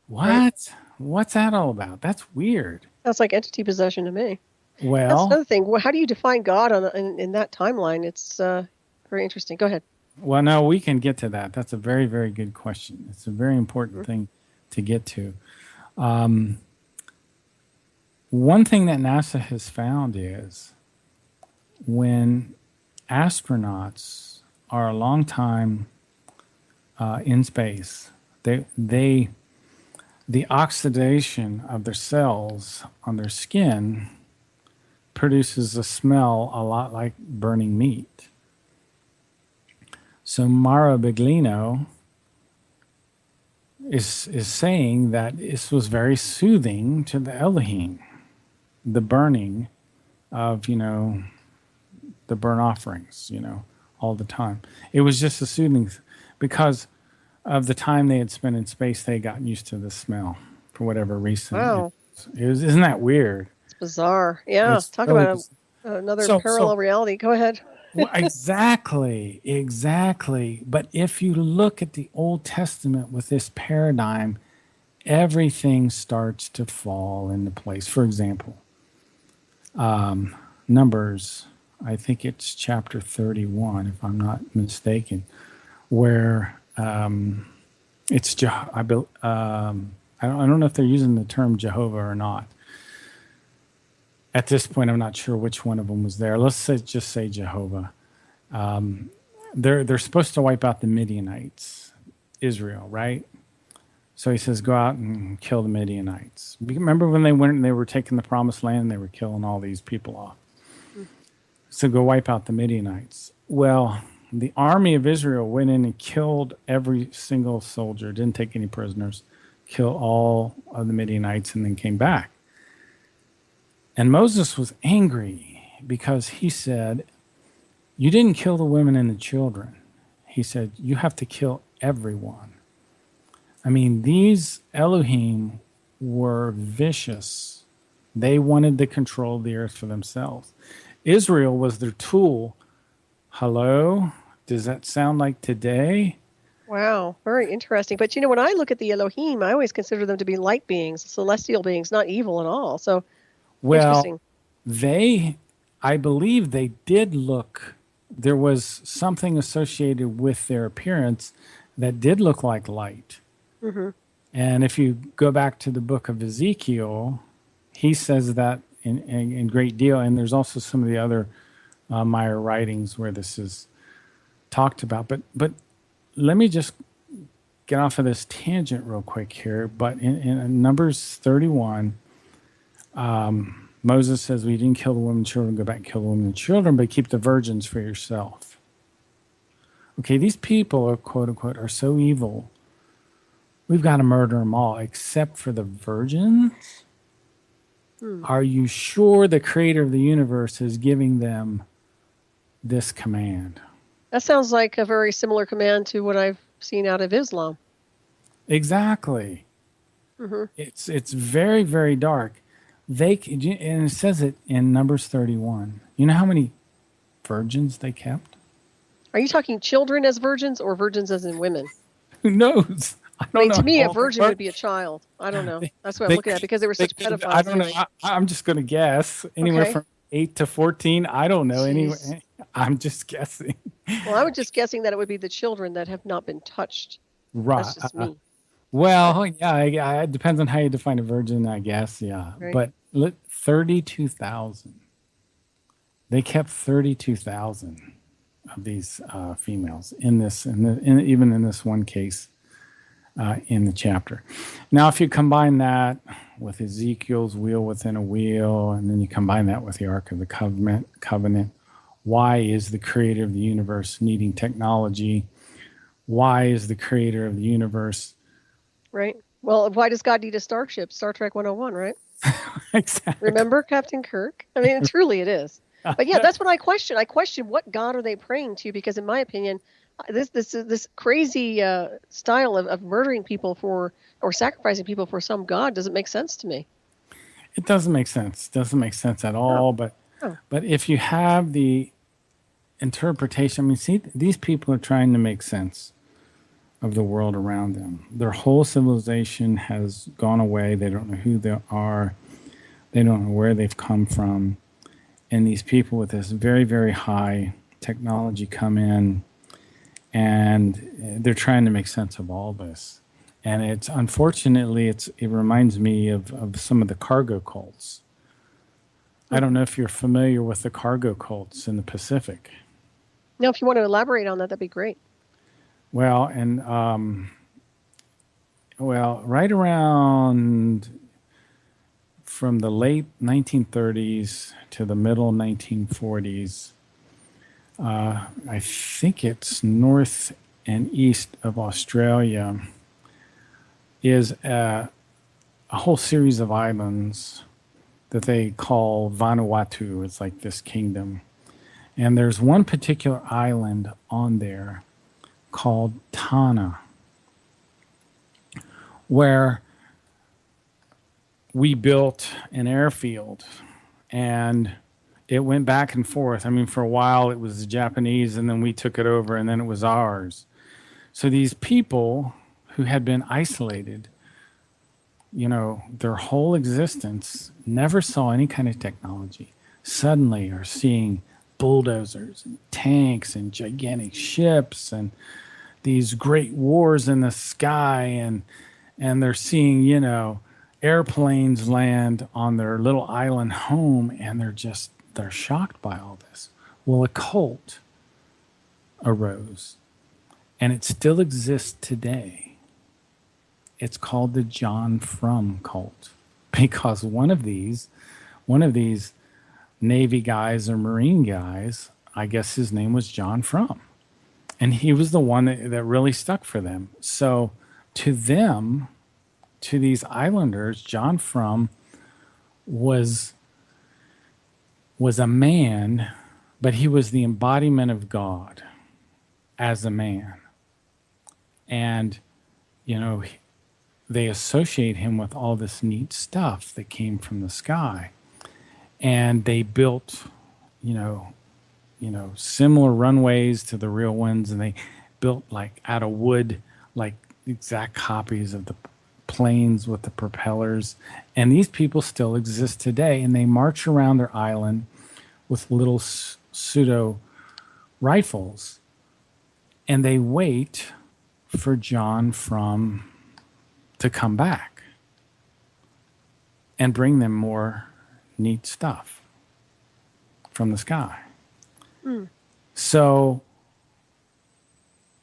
Speaker 15: What? Right. What's that all about? That's weird.
Speaker 1: That's like entity possession to me.
Speaker 15: Well,
Speaker 1: that's another thing. Well, how do you define God in that timeline? It's very interesting. Go ahead.
Speaker 15: Well, no, we can get to that. That's a very, very good question. It's a very important thing to get to. One thing that NASA has found is when astronauts are a long time in space, the oxidation of their cells on their skin produces a smell a lot like burning meat. So Mauro Biglino is saying that this was very soothing to the Elohim, the burning of, the burnt offerings, all the time. It was just a soothing, because of the time they had spent in space, they got used to the smell for whatever reason.
Speaker 1: Wow.
Speaker 15: Isn't that weird?
Speaker 1: It's Bizarre. Yeah.
Speaker 15: It's
Speaker 1: Talk
Speaker 15: really
Speaker 1: about another
Speaker 15: so
Speaker 1: parallel reality. Go ahead.
Speaker 15: well, exactly. But if you look at the Old Testament with this paradigm, everything starts to fall into place. For example, Numbers, I think it's chapter 31, if I'm not mistaken, where it's I don't know if they're using the term Jehovah or not. At this point, I'm not sure which one of them was there. Let's just say Jehovah. They're supposed to wipe out the Midianites, Israel, right? So he says, go out and kill the Midianites. Remember when they went and they were taking the promised land, they were killing all these people off. So go wipe out the Midianites. Well, the army of Israel went in and killed every single soldier, didn't take any prisoners, killed all of the Midianites, and then came back. And Moses was angry because he said, you didn't kill the women and the children. He said, you have to kill everyone. I mean, these Elohim were vicious. They wanted to control the earth for themselves. Israel was their tool. Hello? Does that sound like today?
Speaker 1: Wow, very interesting. But when I look at the Elohim, I always consider them to be light beings, celestial beings, not evil at all. So,
Speaker 15: well, I believe they did look, there was something associated with their appearance that did look like light. Mm-hmm. And if you go back to the book of Ezekiel, he says that in great deal. And there's also some of the other Meier writings where this is talked about. But let me just get off of this tangent real quick here. But in Numbers 31, Moses says, we didn't kill the women and children, go back and kill the women and children, but keep the virgins for yourself. Okay, these people are, quote unquote, are so evil. We've got to murder them all except for the virgins. Are you sure the creator of the universe is giving them this command?
Speaker 1: That sounds like a very similar command to what I've seen out of Islam.
Speaker 15: Exactly. Mm-hmm. It's very, very dark. And it says it in Numbers 31. You know how many virgins they kept?
Speaker 1: Are you talking children as virgins or virgins as in women?
Speaker 15: Who knows? I don't know.
Speaker 1: To me, a virgin would be a child. I don't know. That's what I'm looking at because they were such pedophiles.
Speaker 15: I don't know. I'm just going to guess anywhere from 8 to 14. I don't know. Anyway, I'm just guessing.
Speaker 1: Well, I was just guessing that it would be the children that have not been touched.
Speaker 15: Right.
Speaker 1: That's just me.
Speaker 15: Well, yeah, it depends on how you define a virgin, I guess. Yeah. Right. But 32,000. They kept 32,000 of these females even in this one case. In the chapter. Now, if you combine that with Ezekiel's wheel within a wheel, and then you combine that with the Ark of the Covenant, why is the creator of the universe needing technology? Why is the creator of the universe?
Speaker 1: Right. Well, why does God need a starship? Star Trek 101, right?
Speaker 15: Exactly.
Speaker 1: Remember Captain Kirk? I mean, truly it is. But yeah, that's what I question. I question what God are they praying to? Because in my opinion, this crazy style of murdering people or sacrificing people for some god doesn't make sense to me.
Speaker 15: It doesn't make sense. Doesn't make sense at all. But if you have the interpretation, I mean, see, these people are trying to make sense of the world around them. Their whole civilization has gone away. They don't know who they are. They don't know where they've come from. And these people with this very, very high technology come in, and they're trying to make sense of all this. And it reminds me of some of the cargo cults. I don't know if you're familiar with the cargo cults in the Pacific.
Speaker 1: No, if you want to elaborate on that, that'd be great.
Speaker 15: Well, and right around from the late 1930s to the middle 1940s, I think it's north and east of Australia, is a whole series of islands that they call Vanuatu. It's like this kingdom. And there's one particular island on there called Tana, where we built an airfield and it went back and forth. I mean, for a while it was the Japanese, and then we took it over, and then it was ours. So these people who had been isolated, their whole existence, never saw any kind of technology, suddenly are seeing bulldozers and tanks and gigantic ships and these great wars in the sky, and they're seeing, airplanes land on their little island home, and they're shocked by all this. Well, a cult arose, and it still exists today. It's called the John Frum cult, because one of these Navy guys or Marine guys, I guess his name was John Frum, and he was the one that really stuck for them. So to them, to these islanders, John Frum was a man, but he was the embodiment of God as a man. And, they associate him with all this neat stuff that came from the sky. And they built, similar runways to the real ones, and they built out of wood, exact copies of the planes with the propellers. And these people still exist today, and they march around their island with little pseudo rifles, and they wait for John Frum to come back and bring them more neat stuff from the sky. Mm. So,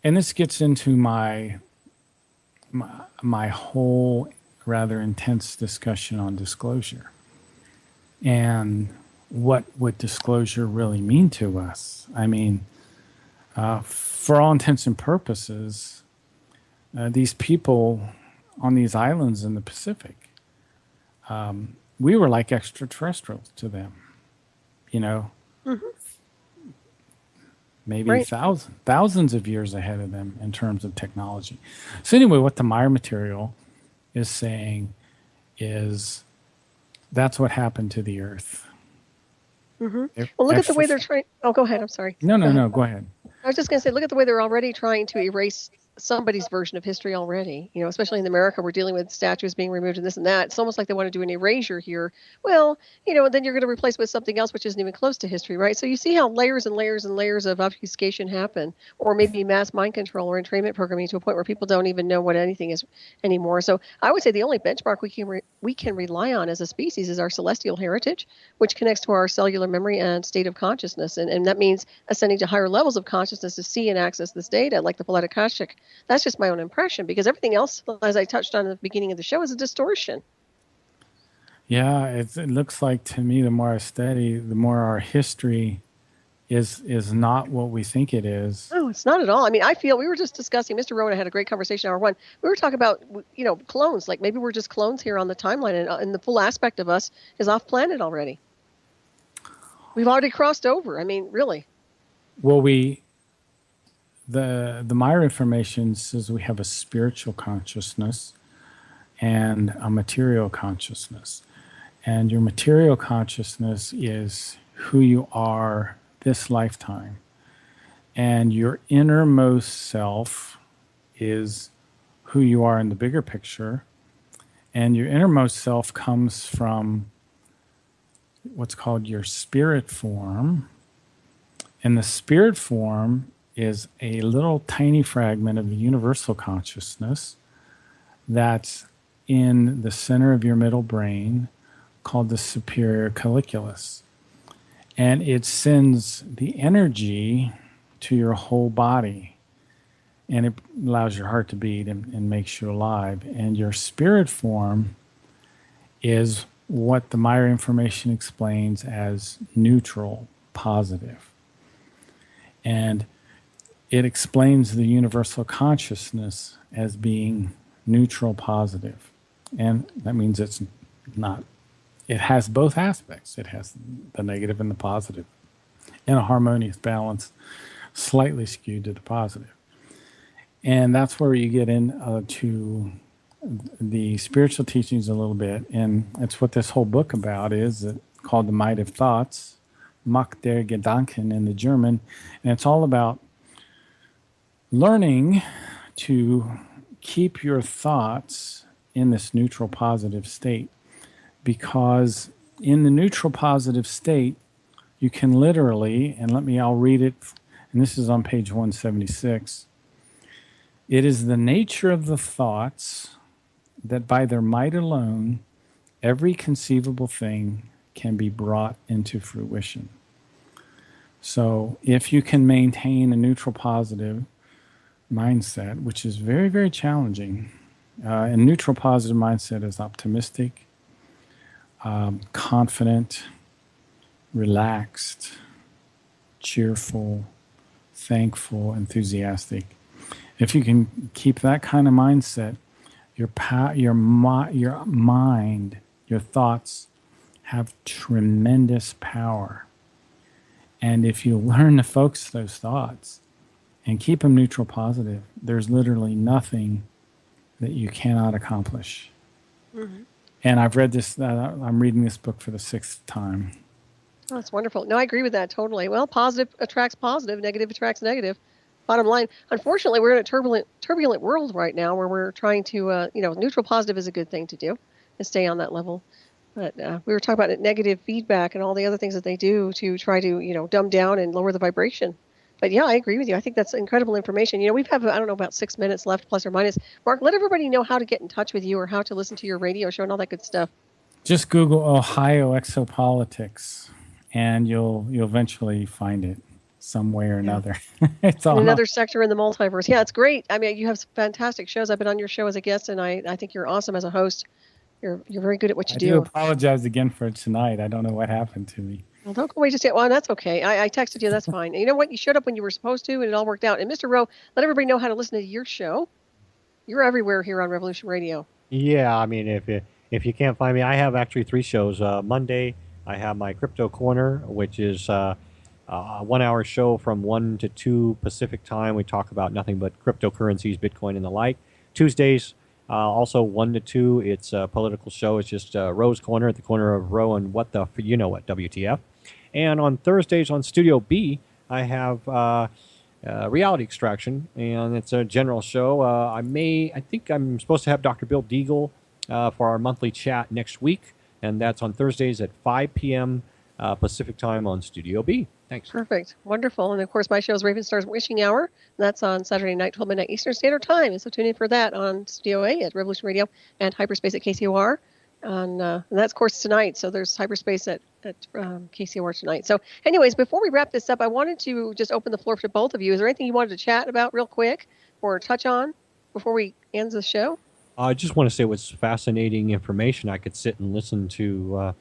Speaker 15: and this gets into my whole rather intense discussion on disclosure and what would disclosure really mean to us. I mean, for all intents and purposes, these people on these islands in the Pacific, we were like extraterrestrials to them, mm-hmm. Maybe right. thousands of years ahead of them in terms of technology. So anyway, what the Meier material is saying is that's what happened to the Earth.
Speaker 1: Mm-hmm. Well, look at the way they're trying. Oh, go ahead. I'm sorry.
Speaker 15: No, go ahead.
Speaker 1: I was just going to say, look at the way they're already trying to erase somebody's version of history already. Especially in America, we're dealing with statues being removed and this and that. It's almost like they want to do an erasure here. Well, then you're going to replace it with something else which isn't even close to history, right? So you see how layers and layers and layers of obfuscation happen, or maybe mass mind control or entrainment programming to a point where people don't even know what anything is anymore. So I would say the only benchmark we can rely on as a species is our celestial heritage, which connects to our cellular memory and state of consciousness. And that means ascending to higher levels of consciousness to see and access this data, like the Full Akashic. That's just my own impression, because everything else, as I touched on at the beginning of the show, is a distortion.
Speaker 15: Yeah, it looks like to me, the more I study, the more our history is not what we think it is.
Speaker 1: No, it's not at all. I mean, I feel we were just discussing, Mr. Rowan had a great conversation, hour one. We were talking about, clones, like maybe we're just clones here on the timeline, and the full aspect of us is off planet already. We've already crossed over. I mean, really.
Speaker 15: Well, the Meier information says we have a spiritual consciousness and a material consciousness. And your material consciousness is who you are this lifetime. And your innermost self is who you are in the bigger picture. And your innermost self comes from what's called your spirit form. And the spirit form is a little tiny fragment of the universal consciousness that's in the center of your middle brain, called the superior colliculus. And it sends the energy to your whole body, and it allows your heart to beat and makes you alive. And your spirit form is what the Meier information explains as neutral, positive. And it explains the universal consciousness as being neutral, positive. And that means it has both aspects. It has the negative and the positive in a harmonious balance, slightly skewed to the positive. And that's where you get into the spiritual teachings a little bit. And it's what this whole book about is, called The Might of Thoughts, Macht der Gedanken in the German. And it's all about learning to keep your thoughts in this neutral positive state. Because in the neutral positive state, you can literally, and I'll read it, and this is on page 176. It is the nature of the thoughts that by their might alone, every conceivable thing can be brought into fruition. So if you can maintain a neutral positive mindset, which is very, very challenging, and neutral positive mindset is optimistic, confident, relaxed, cheerful, thankful, enthusiastic. If you can keep that kind of mindset, your mind, your thoughts have tremendous power. And if you learn to focus those thoughts and keep them neutral positive, there's literally nothing that you cannot accomplish. Mm-hmm. And I've read this, I'm reading this book for the 6th time.
Speaker 1: Oh, that's wonderful. No, I agree with that totally. Well, positive attracts positive, negative attracts negative. Bottom line, unfortunately, we're in a turbulent world right now where we're trying to, neutral positive is a good thing to do and stay on that level. But we were talking about negative feedback and all the other things that they do to try to, dumb down and lower the vibration. But yeah, I agree with you. I think that's incredible information. We have, about 6 minutes left, plus or minus. Mark, let everybody know how to get in touch with you or how to listen to your radio show and all that good stuff.
Speaker 15: Just Google Ohio Exopolitics, and you'll eventually find it some way or another. It's all
Speaker 1: another sector in the multiverse. Yeah, it's great. I mean, you have fantastic shows. I've been on your show as a guest, and I think you're awesome as a host. You're very good at what you do.
Speaker 15: I do apologize again for tonight. I don't know what happened to me.
Speaker 1: Well, don't go away just yet. Well, that's okay. I texted you. That's fine. And you know what? You showed up when you were supposed to, and it all worked out. And Mr. Rowe, let everybody know how to listen to your show. You're everywhere here on Revolution Radio.
Speaker 16: Yeah, I mean, if you can't find me, I have actually 3 shows. Monday, I have my Crypto Corner, which is a 1-hour show from 1 to 2 Pacific time. We talk about nothing but cryptocurrencies, Bitcoin, and the like. Tuesdays, also 1 to 2. It's a political show. It's just Roe's Corner at the corner of Roe and what, WTF. And on Thursdays on Studio B, I have Reality Extraction, and it's a general show. I think I'm supposed to have Dr. Bill Deagle for our monthly chat next week, and that's on Thursdays at 5 p.m. Pacific time on Studio B. Thanks.
Speaker 1: Perfect. Wonderful. And of course, my show is Raven Star's Wishing Hour. And that's on Saturday night, 12 midnight Eastern Standard Time. And so tune in for that on Studio A at Revolution Radio and Hyperspace at KCOR. And that's, of course, tonight. So there's Hyperspace at KCOR tonight. So anyways, before we wrap this up, I wanted to just open the floor for both of you. Is there anything you wanted to chat about real quick or touch on before we end the show?
Speaker 2: I just want to say it was fascinating information. I could sit and listen to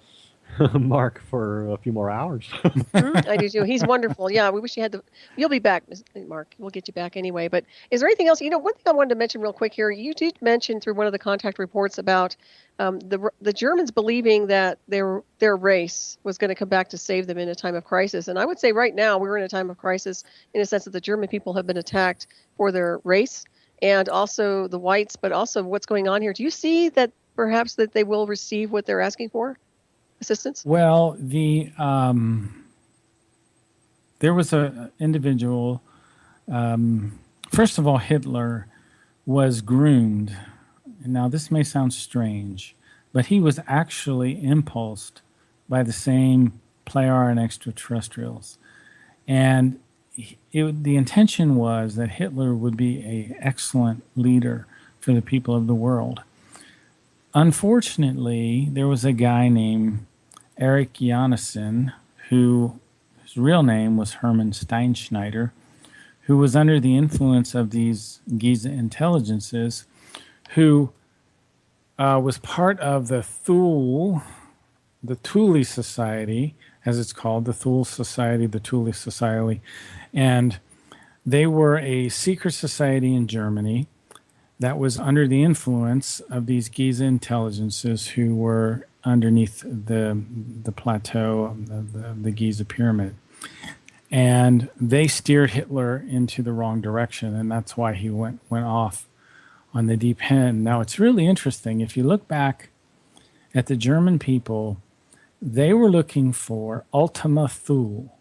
Speaker 2: Mark for a few more hours.
Speaker 1: I do too. He's wonderful. Yeah, we wish you had you'll be back, Mark. We'll get you back anyway. But is there anything else? One thing I wanted to mention real quick here. You did mention through one of the contact reports about the Germans believing that their race was going to come back to save them in a time of crisis. And I would say right now we're in a time of crisis in a sense that the German people have been attacked for their race and also the whites, but also what's going on here. Do you see that perhaps that they will receive what they're asking for? Assistance?
Speaker 15: Well, there was an individual. First of all, Hitler was groomed. Now, this may sound strange, but he was actually impulsed by the same Pleiar and extraterrestrials. And the intention was that Hitler would be an excellent leader for the people of the world. Unfortunately, there was a guy named Erich Janssen, whose real name was Hermann Steinschneider, who was under the influence of these Giza intelligences, who was part of the Thule Society, as it's called, the Thule Society, and they were a secret society in Germany that was under the influence of these Giza intelligences who were underneath the plateau of the Giza pyramid. And they steered Hitler into the wrong direction, and that's why he went off on the deep end. Now, it's really interesting. If you look back at the German people, they were looking for Ultima Thule,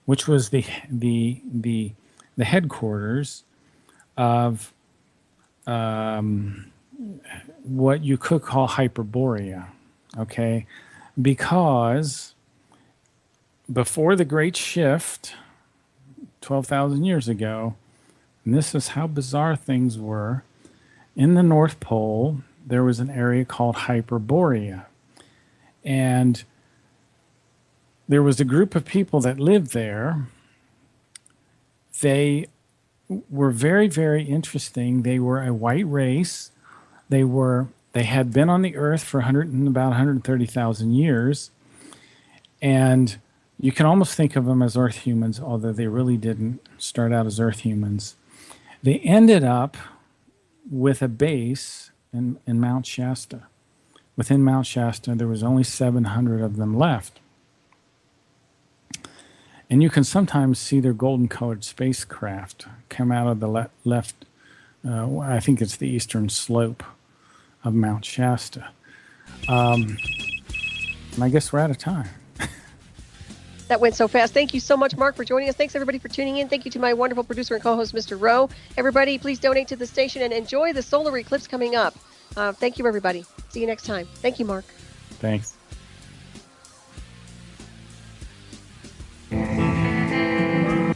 Speaker 15: which was the headquarters of what you could call Hyperborea, okay? Because before the Great Shift, 12,000 years ago, and this is how bizarre things were, in the North Pole, there was an area called Hyperborea. And there was a group of people that lived there. They were very, very interesting. They were a white race. They had been on the Earth for about 130,000 years. And you can almost think of them as Earth humans, although they really didn't start out as Earth humans. They ended up with a base in Mount Shasta. Within Mount Shasta, there was only 700 of them left. And you can sometimes see their golden-colored spacecraft come out of the left, I think it's the eastern slope of Mount Shasta. And I guess we're out of time.
Speaker 1: That went so fast. Thank you so much, Mark, for joining us. Thanks, everybody, for tuning in. Thank you to my wonderful producer and co-host, Mr. Rowe. Everybody, please donate to the station and enjoy the solar eclipse coming up. Thank you, everybody. See you next time. Thank you, Mark.
Speaker 15: Thanks.
Speaker 8: China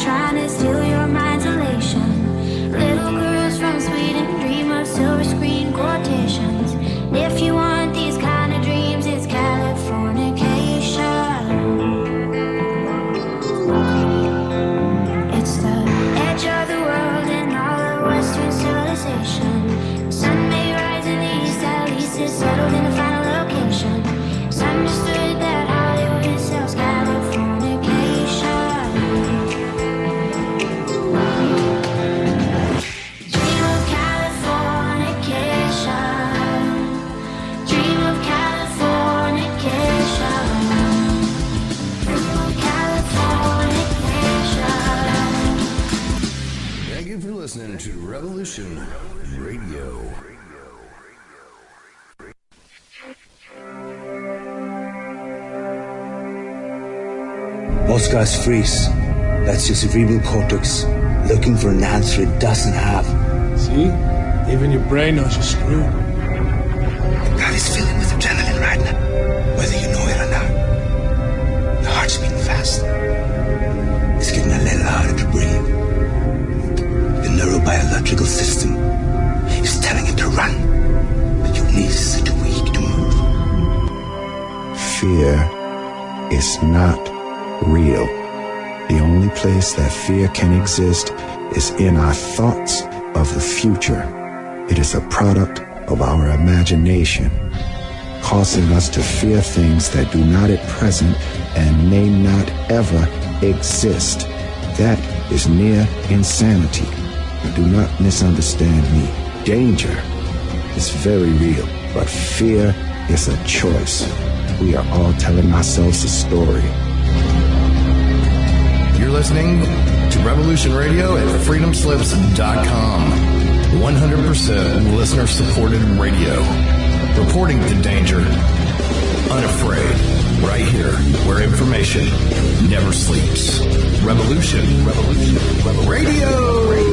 Speaker 8: trying to steal your mind's elation. Little girls from Sweden dream of silver screen quotations. If you want these kind of dreams, it's Californication. It's the edge of the world and all of Western civilization. Sun may rise in the east, at least it's settled in the final location. It's understood that Hollywood sells Californication. Dream of Californication. Dream of Californication. Dream of Californication.
Speaker 3: Thank you for listening to Revolution Radio.
Speaker 10: Most guys freeze. That's your cerebral cortex looking for an answer it doesn't have.
Speaker 5: See? Even your brain knows you're screwed.
Speaker 4: Your body's filling with adrenaline right now, whether you know it or not. Your heart's beating fast. It's getting a little harder to breathe. The neurobiological system is telling it to run, but your knees are too weak to move.
Speaker 11: Fear is not real. The only place that fear can exist is in our thoughts of the future. It is a product of our imagination, causing us to fear things that do not at present and may not ever exist. That is near insanity. Do not misunderstand me. Danger is very real, but fear is a choice. We are all telling ourselves a story.
Speaker 3: You're listening to Revolution Radio at freedomslips.com. 100% listener-supported radio. Reporting to danger. Unafraid. Right here, where information never sleeps. Revolution Radio.